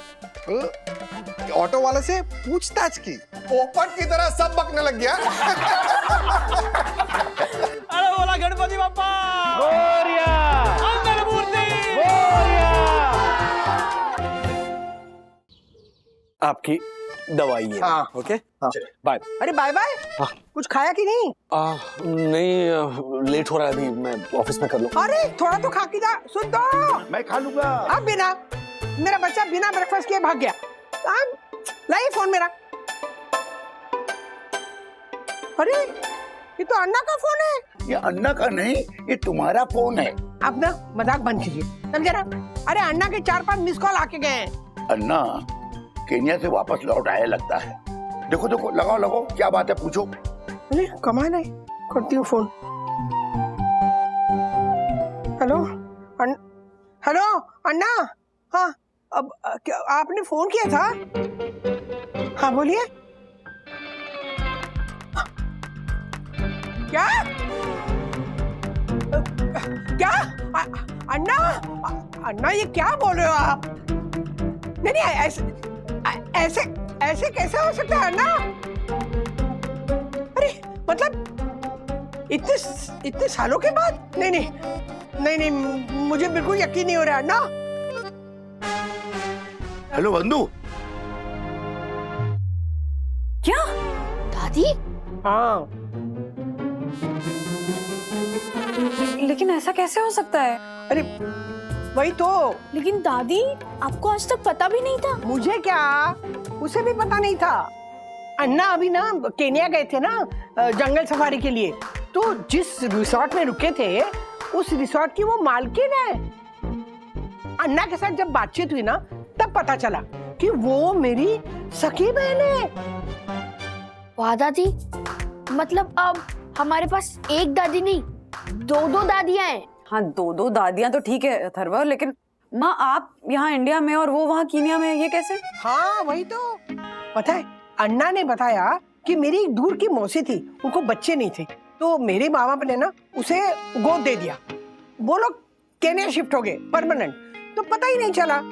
ऑटो वाले से पूछताछ की, पोपट की तरह सब बकने लग गया। अरे बोला गणपति बाप्पा मोरया, मंगलमूर्ति आपकी दवाई है। हाँ। Okay, bye. अरे बाय बाय, कुछ खाया कि नहीं? नहीं, लेट हो रहा है, अभी मैं ऑफिस में कर लूं। अरे थोड़ा तो खा के जा। सुन तो, मैं खा लूंगा। अब बिना, मेरा बच्चा बिना ब्रेकफास्ट किए भाग गया। लाइए फोन मेरा। अरे ये तो अन्ना का फोन है। ये अन्ना का नहीं, ये तुम्हारा फोन है। अब ना मजाक बंद कीजिए, समझे ना? अरे अन्ना के 4-5 मिस कॉल आके गए हैं। अन्ना केन्या से वापस लौट आया लगता है। देखो देखो, लगाओ, क्या बात है पूछो। अरे कमाल है, करती हूँ फोन। हेलो हेलो अन्ना। हाँ, अब क्या आपने फोन किया था? हाँ बोलिए। क्या क्या अन्ना ये क्या बोल रहे हो आप? नहीं ऐसे कैसे हो सकता है अन्ना? अरे मतलब इतने सालों के बाद? नहीं, मुझे बिल्कुल यकीन नहीं हो रहा अन्ना। हेलो बंधु। क्या दादी? हाँ, लेकिन ऐसा कैसे हो सकता है? अरे वही तो। लेकिन दादी, आपको आज तक पता भी नहीं था? मुझे क्या, उसे भी पता नहीं था। अन्ना अभी ना केन्या गए थे ना जंगल सफारी के लिए, तो जिस रिसोर्ट में रुके थे उस रिसोर्ट की वो मालकिन है। अन्ना के साथ जब बातचीत हुई ना तब पता चला कि वो मेरी सखी बहन है। वाह दादी, मतलब अब हमारे पास एक दादी नहीं, 2 दादियां हैं। हाँ, 2 दादियां तो ठीक है अथर्व, लेकिन माँ आप यहाँ इंडिया में और वो वहाँ कीनिया में, ये कैसे? हाँ वही तो। पता है, अन्ना ने बताया कि मेरी एक दूर की मौसी थी, उनको बच्चे नहीं थे, तो मेरे माँ बाप ने ना उसे गोद दे दिया। वो लोग केन्या शिफ्ट हो गए परमानेंट, तो पता ही नहीं चला।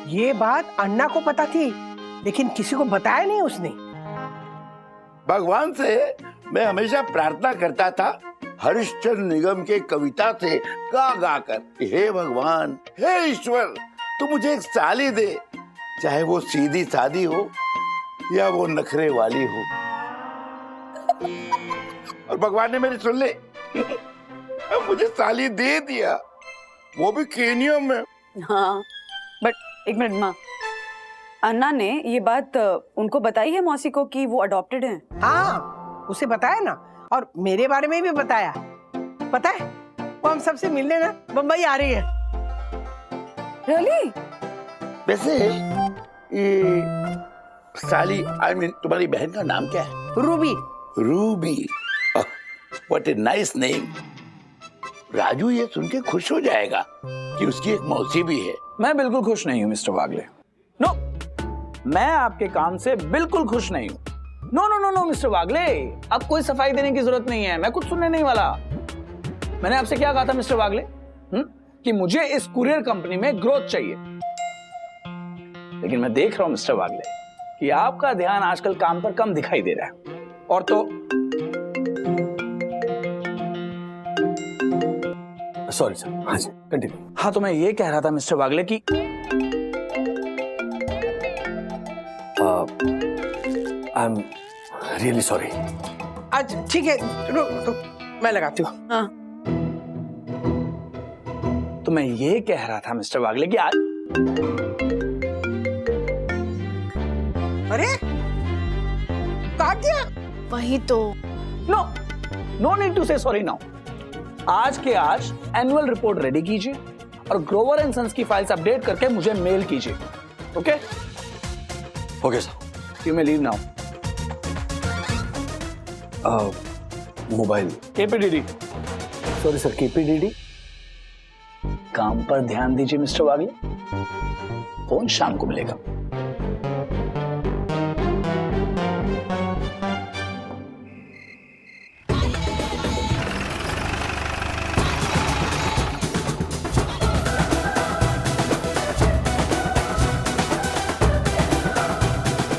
ये बात अन्ना को पता थी, लेकिन किसी को बताया नहीं उसने। भगवान से मैं हमेशा प्रार्थना करता था, हरिश्चंद्र निगम के कविता से गा कर, हे भगवान, हे ईश्वर, तू मुझे एक साली दे, चाहे वो सीधी सादी हो या वो नखरे वाली हो। और भगवान ने मेरी सुन ले, मुझे साली दे दिया, वो भी केन्या में। हाँ, बट एक मिनट माँ, अन्ना ने ये बात उनको बताई है मौसी को कि वो अडॉप्टेड हैं? हाँ, उसे बताया ना, और मेरे बारे में भी बताया। पता है, वो हम सबसे मिलने ना बम्बई आ रही है। रियली? वैसे ये साली, आई मीन तुम्हारी बहन का नाम क्या है? Ruby. Ruby, what a nice name. Raju ये सुन के खुश हो जाएगा कि उसकी एक मौसी भी है। मैं बिल्कुल खुश नहीं हूँ मिस्टर वागले। नो, मैं आपके काम से बिल्कुल खुश नहीं हूँ। नो मिस्टर वागले, अब कोई सफाई देने की जरूरत नहीं है, मैं कुछ सुनने नहीं वाला। मैंने आपसे क्या कहा था मिस्टर वागले? कि मुझे इस कुरियर कंपनी में ग्रोथ चाहिए, लेकिन मैं देख रहा हूं मिस्टर वागले कि आपका ध्यान आजकल काम पर कम दिखाई दे रहा है। और तो सॉरी सर, हाँ जी कंटिन्यू। हाँ, तो मैं ये कह रहा था मिस्टर वागले कि आई एम रियली सॉरी। अच्छा ठीक है, रुक, मैं लगाती हूँ। हाँ, तो मैं ये कह रहा था मिस्टर वागले कि आज अरे काट दिया। वही तो। No need to say sorry now. आज के आज एनुअल रिपोर्ट रेडी कीजिए और ग्रोवर एंड सन्स की फाइल्स अपडेट करके मुझे मेल कीजिए। Okay okay sir. You may leave now. Mobile KPDD, sorry sir, KPDD. काम पर ध्यान दीजिए मिस्टर वागले, फोन शाम को मिलेगा।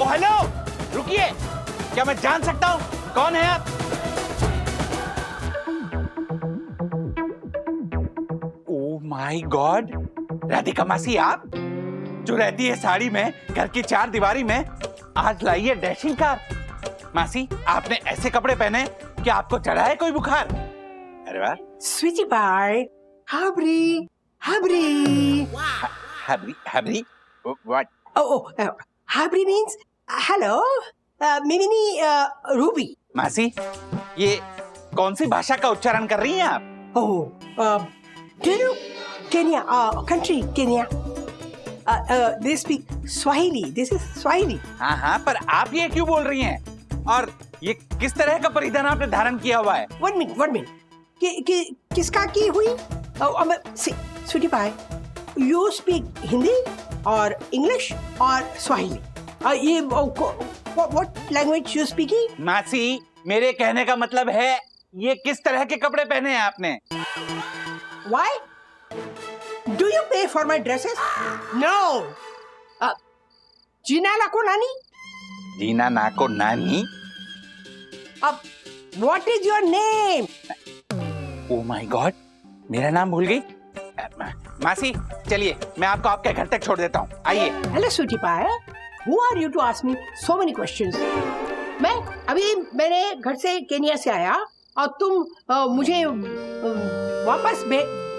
ओ हेलो, रुकिए, क्या मैं जान सकता हूं कौन है आप? माय गॉड, राधिका मासी आप जो रहती है साड़ी में घर की चार दीवारी में, आज लाई है डैशिंग कार। मासी आपने ऐसे कपड़े पहने कि आपको चढ़ा है कोई बुखार? अरे वाह। स्वीटी पाई, हबरी हबरी हबरी व्हाट? हबरी मींस हेलो, मिमिनी रूबी। मासी ये कौन सी भाषा का उच्चारण कर रही हैं आप? ओह, Kenya, country Kenya. They speak Swahili. This is Swahili. हाँ हाँ, पर आप ये क्यों बोल रही हैं? और ये किस तरह का परिधान आपने धारण किया हुआ है? One minute. किसका की हुई? Sweetie pie, you speak Hindi or English or Swahili? ये what language you speaking? मासी मेरे कहने का मतलब है ये किस तरह के कपड़े पहने हैं आपने? Why? Do you pay for my dresses? No. जीना लाको नानी? जीना नाको नानी? अब what is your name? Oh my God, मेरा नाम भूल गई? मासी चलिए मैं आपको आपके घर तक छोड़ देता हूँ, आइए। Hello sweetie pie, who are you to ask me so many questions? मैं मेरे घर से केनिया से आया और तुम मुझे वापस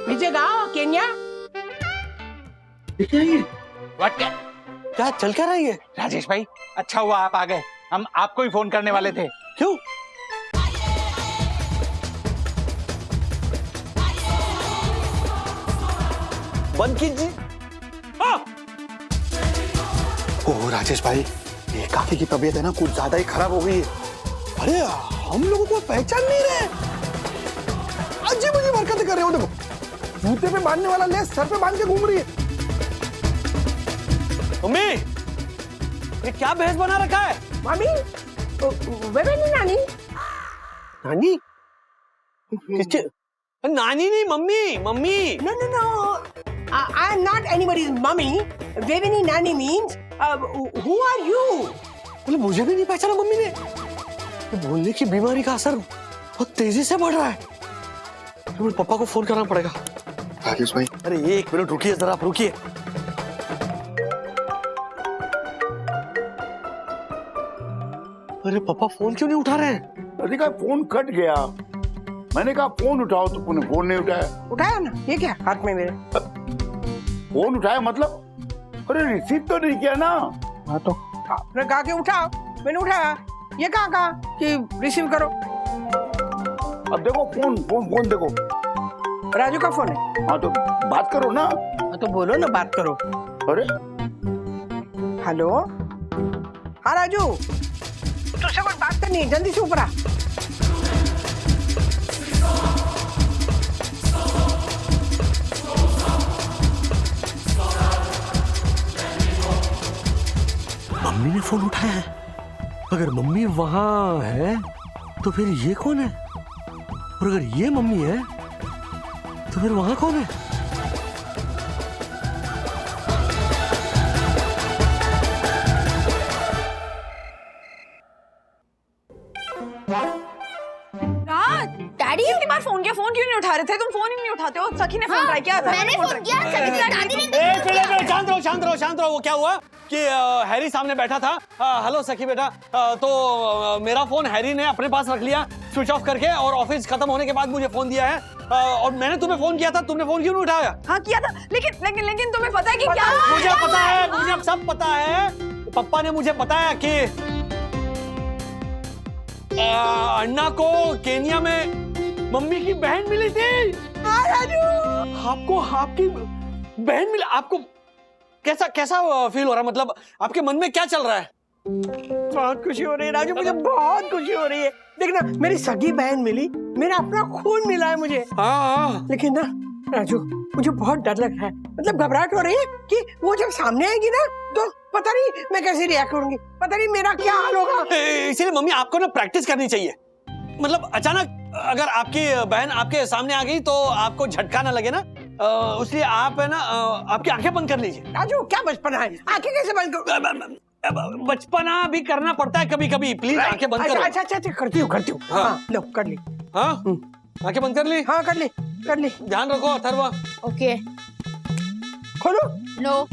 भेजेगा केनिया? What? क्या चल क्या रहा है? राजेश भाई अच्छा हुआ आप आ गए, हम आपको ही फोन करने वाले थे। क्यों? बंद कीजिए। ओह राजेश भाई, ये काकी की तबीयत है ना कुछ ज्यादा ही खराब हो गई है। अरे हम लोगों को पहचान नहीं रहे, अजीब अजीब हरकतें कर रहे हो। देखो जूते पे बांधने वाला लेस सर पे बांध के घूम रही है। मम्मी ये क्या बहस बना रखा है? मम्मी, वेवेनी नानी। नानी? नानी नहीं mummy, mummy. No. I am not anybody's mummy. Veweni nani means who are you? बोले मुझे भी नहीं पहचाना मम्मी ने। तो बोलने की बीमारी का असर बहुत तेजी से बढ़ रहा है, तो मेरे पापा को फोन करना पड़ेगा। राजेश भाई, अरे एक मिनट रुकिए जरा, आप रुकिए। अरे पापा फोन क्यों नहीं उठा रहे हैं? राधिका फोन कट गया, मैंने कहा फोन उठाओ तो तूने फोन नहीं उठाया। उठाया ना, ये क्या हाथ में मेरे? फोन उठाया मतलब? अरे रिसीव तो नहीं किया ना। हाँ तो आपने कहा कि उठाओ, मैंने उठाया। ये कहा कि रिसीव करो। अब देखो फोन देखो, राजू का फोन है। हाँ तो बात करो ना। हाँ तो बोलो ना, बात करो। अरे हेलो, हाँ राजू, तुझसे कुछ बात करनी है, जल्दी से ऊपर आ। मम्मी ने फोन उठाया है। अगर मम्मी वहां है तो फिर ये कौन है? और अगर ये मम्मी है तो फिर वहां कौन है? डैडी कितनी बार फोन किया, फोन क्यों नहीं उठा रहे थे? तुम फोन ही नहीं उठाते हो। सखी ने फोन ट्राई किया था। मैंने फोन किया, सखी ने दादी ने। शांत रहो। वो क्या हुआ कि हैरी सामने बैठा था। हेलो सखी बेटा, तो मेरा फोन हैरी ने अपने पास रख लिया स्विच ऑफ करके, और ऑफिस खत्म होने के बाद मुझे फोन दिया है। और मैंने तुम्हें फोन किया था, तुमने फोन क्यों नहीं उठाया? हाँ किया था, लेकिन तुम्हें पता है कि क्या? मुझे पता है, मुझे अब सब पता है। पापा ने मुझे बताया कि अन्ना को केनिया में मम्मी की बहन मिली थी। राजू, आपको आपकी बहन मिली? आपको कैसा कैसा फील हो रहा है? मतलब आपके मन में क्या चल रहा है? बहुत खुशी हो रही है राजू, मुझे बहुत खुशी हो रही है। देखना, मेरी सगी बहन मिली, मेरा अपना खून मिला है मुझे। हाँ। लेकिन ना राजू, मुझे बहुत डर लग रहा है, मतलब घबराहट हो रही है कि वो जब सामने आएगी ना तो पता नहीं मैं कैसे रिएक्ट करूंगी, पता नहीं मेरा क्या हाल होगा। इसीलिए मम्मी आपको ना प्रैक्टिस करनी चाहिए। मतलब अचानक अगर आपकी बहन आपके सामने आ गई तो आपको झटका ना लगे ना, इसलिए आप है ना आपकी आंखें बंद कर लीजिए। राजू, क्या बचपना है, आंखें कैसे बंद करूं? बचपना भी करना पड़ता है कभी कभी, प्लीज आंखें बंद करो। अच्छा, करती हूँ। हाँ, लो कर ली। हाँ, आंखें बंद कर ली। हाँ, कर ली। ध्यान रखो अथर्वा। ओके। खोलो। नो।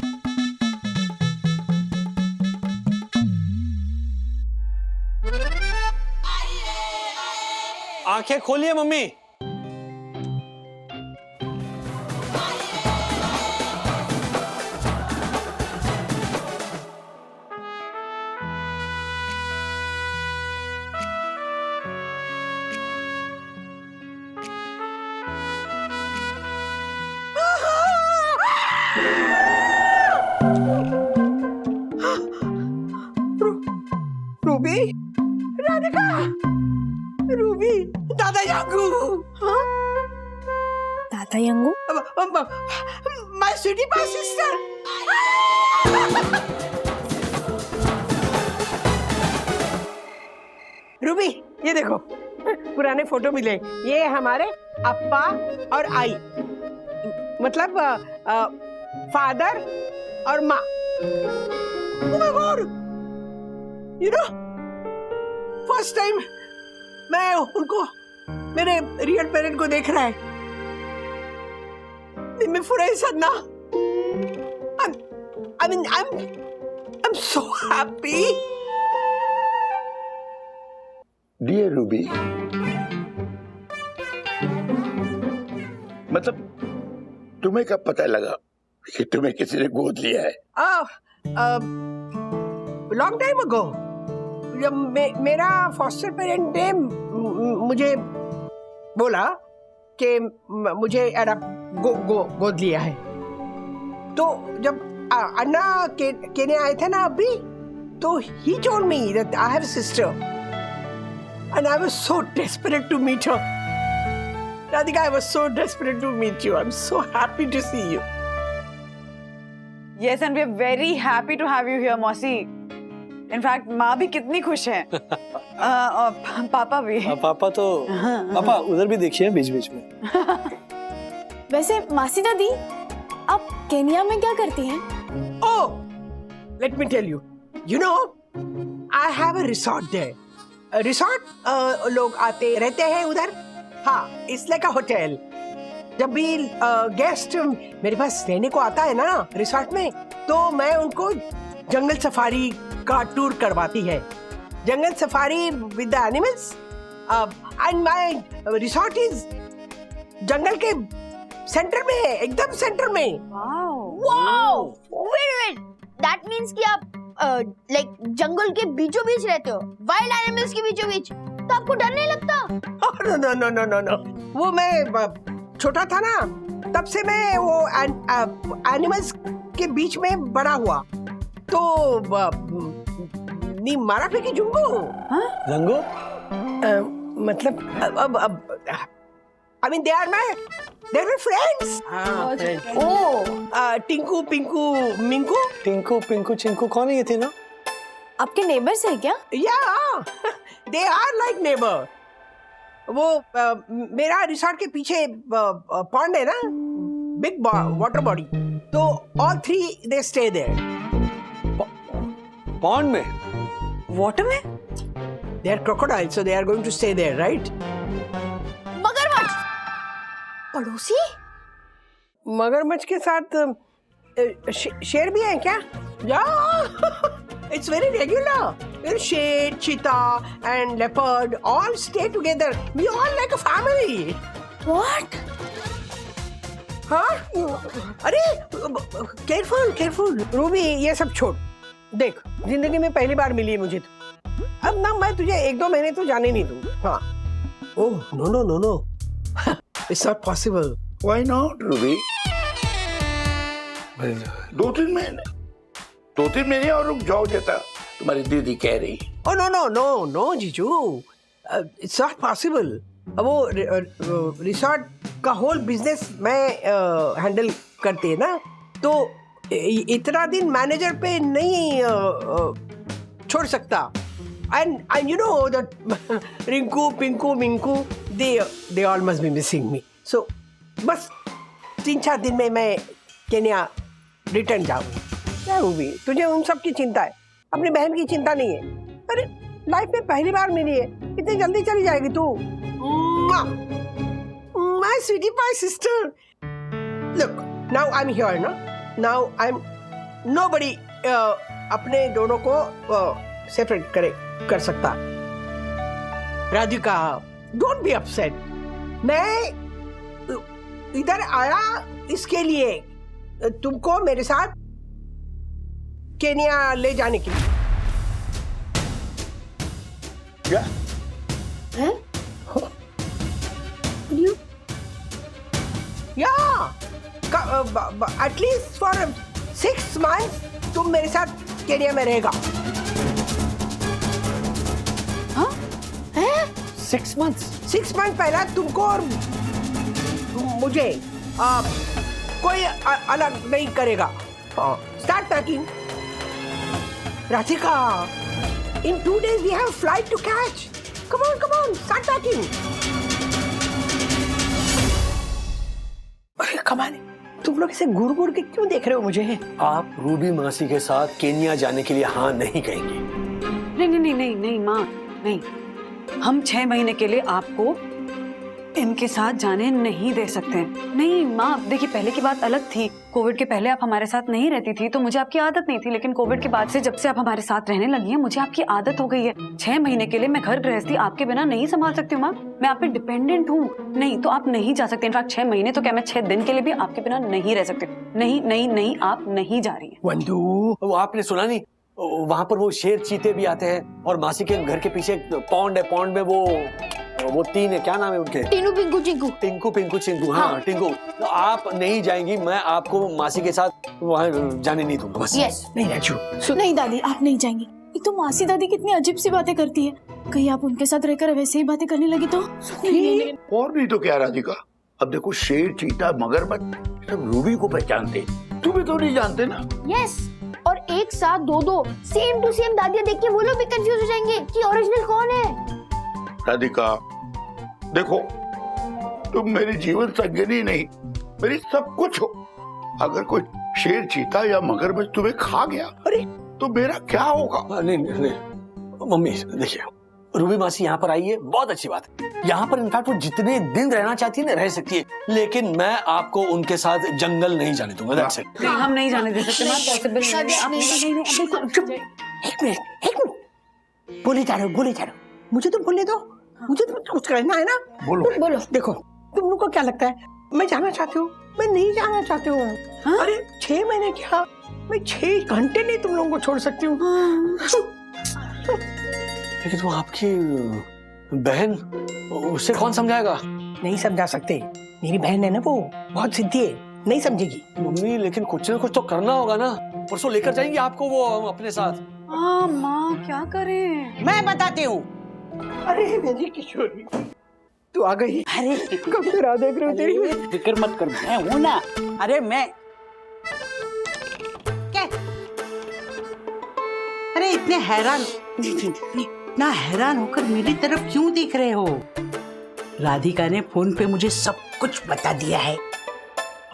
आंखें खोलिए मम्मी। रूबी, राधिका, रूबी, दादा यांगू। हाँ? दादा यंगू? My sweetie pie sister. Ruby, ये देखो पुराने फोटो मिले, ये हमारे अप्पा और आई, मतलब फादर और माँ। Oh my God! You know, first time मैं उनको, मेरे रियल पेरेंट को देख रहा है। मैं फुराई सदना। I'm so happy. Dear Ruby, मतलब तुम्हें कब पता लगा कि तुम्हें किसी ने गोद लिया है? लॉन्ग टाइम अगो, जब मेरा फॉस्टर पेरेंट ने मुझे बोला कि मुझे गोद लिया है, तो जब अन्ना केन्या आए थे ना अभी, तो he told me that I have a sister and I was so desperate to meet her. Radhika, I was so desperate to meet you. I'm so happy to see you. Yes, and we're very happy to have you here, मौसी। In fact, माँ भी कितनी खुश है। पापा भी। पापा तो पापा उधर भी देखिए बीच बीच में। वैसे मासी दादी, आप केन्या में क्या करती हैं? Oh, let me tell you. You know, I have a resort there. A resort, लोग आते रहते हैं उधर। हाँ, इट्स लाइक अ होटल। जब भी गेस्ट मेरे पास रहने को आता है ना रिसोर्ट में, तो मैं उनको जंगल सफारी का टूर करवाती है। Jungle safari with the animals, and my resort is जंगल के सेंटर में है, एकदम सेंटर में। वाओ, वेट, दैट मींस कि आप लाइक जंगल के बीचों बीच रहते हो, वाइल्ड एनिमल्स के बीचों बीच, तो आपको डर नहीं लगता? नो, वो मैं छोटा था ना, तब से मैं वो एनिमल्स के बीच में बड़ा हुआ, तो नी मारा फेंकी जुंगू। जंगू? मतलब अब I mean they are my friends. Tinku, Pinku, Minku. Tinku, Pinku, Chinku कौन है ये तीनों? आपके नेबर्स है क्या? Yeah, they are like neighbor. वो मेरा रिसोर्ट के पीछे पॉन्ड है ना, बिग वाटर बॉडी, तो all three they stay there. Pond में? वाटर में? They are crocodiles, so they are going to stay there, right? मगरमच्छ? पड़ोसी? मगरमच्छ के साथ शेर भी है क्या? Yeah, it's very regular. Sheer, cheetah, and leopard all stay together. We all like a family. What? हाँ? अरे, careful. रूबी, ये सब छोड़। देख, जिंदगी में पहली बार मिली है मुझे तो। अब ना मैं तुझे 1-2 महीने तो जाने नहीं दूंगा। हाँ। Oh no no no no, it's not possible. Why not Ruby? 2-3 महीने, 2-3 महीने और रुक जाओ जैसा तुम्हारी दीदी कह रही। Oh no no no no जीजू, इट्स नॉट पॉसिबल। वो रिसोर्ट का होल बिजनेस मैं हैंडल करती है ना, तो इतना दिन मैनेजर पे नहीं छोड़ सकता। And you know that Rinku Pinku Minku they all must be missing me. So बस 3-4 दिन में मैं केन्या रिटर्न जाऊँ। क्या भी तुझे उन सब की चिंता है, अपनी बहन की चिंता नहीं है। अरे लाइफ में पहली बार मिली है, इतनी जल्दी चली जाएगी तू? My sweetie pie sister, look now I am here ना, नाउ आई एम नोबडी अपने दोनों को सेपरेट कर सकता। राधिका डोंट बी अपसेट, मैं इधर आया इसके लिए तुमको मेरे साथ केन्या ले जाने के लिए। क्या? हैं? एटलीस्ट फॉर 6 months तुम मेरे साथ केन्या में रहेगा। हाँ? 6 months? 6 months पहला तुमको और मुझे कोई अलग नहीं करेगा। Start packing. Radhika, in 2 days we have flight to catch. Come on, start packing. अरे कमाल, तुम लोग इसे घूर-घूर के क्यों देख रहे हो मुझे? आप रूबी मासी के साथ केन्या जाने के लिए हाँ नहीं कहेंगे? नहीं माँ, नहीं। हम 6 महीने के लिए आपको इनके साथ जाने नहीं दे सकते। नहीं माँ, देखिए पहले की बात अलग थी। कोविड के पहले आप हमारे साथ नहीं रहती थी तो मुझे आपकी आदत नहीं थी, लेकिन कोविड के बाद से जब से आप हमारे साथ रहने लगी हैं मुझे आपकी आदत हो गई है। 6 महीने के लिए मैं घर गृहस्थी आपके बिना नहीं संभाल सकती हूँ माँ, मैं आप पे डिपेंडेंट हूँ। नहीं तो आप नहीं जा सकते। इनफैक्ट 6 महीने तो क्या, मैं 6 दिन के लिए भी आपके बिना नहीं रह सकती। नहीं, आप नहीं जा रही है। वंदू, वो आपने सुना नहीं, वहाँ पर वो शेर चीते भी आते हैं और मासी के घर के पीछे पॉन्ड है, पॉन्ड में वो 3 है, क्या नाम है उनके? टीनू पिंकू चिंकू। टिंकू पिंकू चिंकू। हाँ टिंकू। तो आप नहीं जाएंगी, मैं आपको मासी के साथ वहाँ जाने नहीं दूंगा बस। यस। नहीं राजू, नहीं दादी, आप नहीं जाएंगी। एक तो मासी दादी कितनी अजीब सी बातें करती है, कहीं आप उनके साथ रहकर वैसे ही बातें करने लगी तो? और नहीं तो क्या राधिका, अब देखो शेर चीता मगरमच्छ सब रूबी को पहचानते, तुम्हें तो नहीं जानते ना। यस, और एक साथ दो सेम टू सेम दादियाँ देख के वो लोग भी कंफ्यूज हो जाएंगे कि ओरिजिनल कौन है। राधिका देखो, तुम मेरी जीवन संगिनी नहीं, मेरी सब कुछ हो। अगर कोई शेर चीता या मगरमच्छ तुम्हें खा गया, अरे तो मेरा क्या होगा? नहीं मम्मी देखिए, रूबी मासी यहाँ पर आई है, बहुत अच्छी बात है। यहाँ पर इनफैक्ट वो जितने दिन रहना चाहती है ना रह सकती है, लेकिन मैं आपको उनके साथ जंगल नहीं जाने दूंगा। That's it. हम नहीं जाने दे सकते माँ, पॉसिबल नहीं है। एक मिनट, बोले जा रहे हो, मुझे तो बोलने दो, मुझे तो कुछ करना है ना। बोलो। देखो तुम लोग को क्या लगता है मैं जाना चाहती हूँ? मैं नहीं जाना चाहती हूँ। हाँ? अरे 6 महीने क्या, मैं 6 घंटे नहीं तुम लोगों को छोड़ सकती हूँ। लेकिन वो आपकी बहन, उसे कौन समझाएगा? नहीं समझा सकते, मेरी बहन है ना, वो बहुत जिद्दी है, नहीं समझेगी। मम्मी लेकिन कुछ ना कुछ तो करना होगा ना, परसों लेकर जाएंगे आपको वो अपने साथ। हाँ माँ, क्या करें? मैं बताती हूँ। अरे मेरी किशोरी, तू आ गई। अरे कब से राह देख रही हूँ तेरी। फिक्र मत कर, मैं हूँ ना। अरे मैं क्या? अरे इतने हैरान होकर मेरी तरफ क्यों देख रहे हो? राधिका ने फोन पे मुझे सब कुछ बता दिया है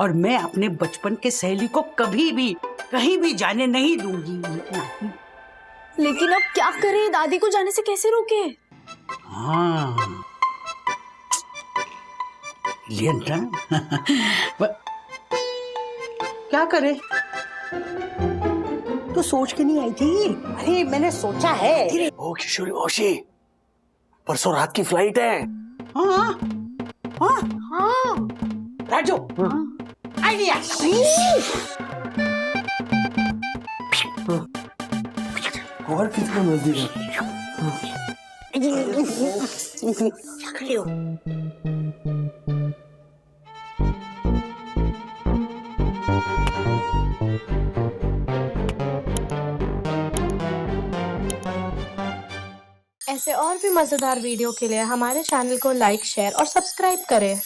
और मैं अपने बचपन के सहेली को कभी भी कहीं भी जाने नहीं दूंगी। लेकिन अब क्या करें, दादी को जाने से कैसे रोके? हाँ क्या करे? तो सोच के नहीं आई थी? अरे मैंने सोचा है। ओ किशोरी मौसी, परसों रात की फ्लाइट है। हाँ राजू, आइडिया। और कितना नजदीक है। खड़े हो। ऐसे और भी मजेदार वीडियो के लिए हमारे चैनल को लाइक, शेयर और सब्सक्राइब करें।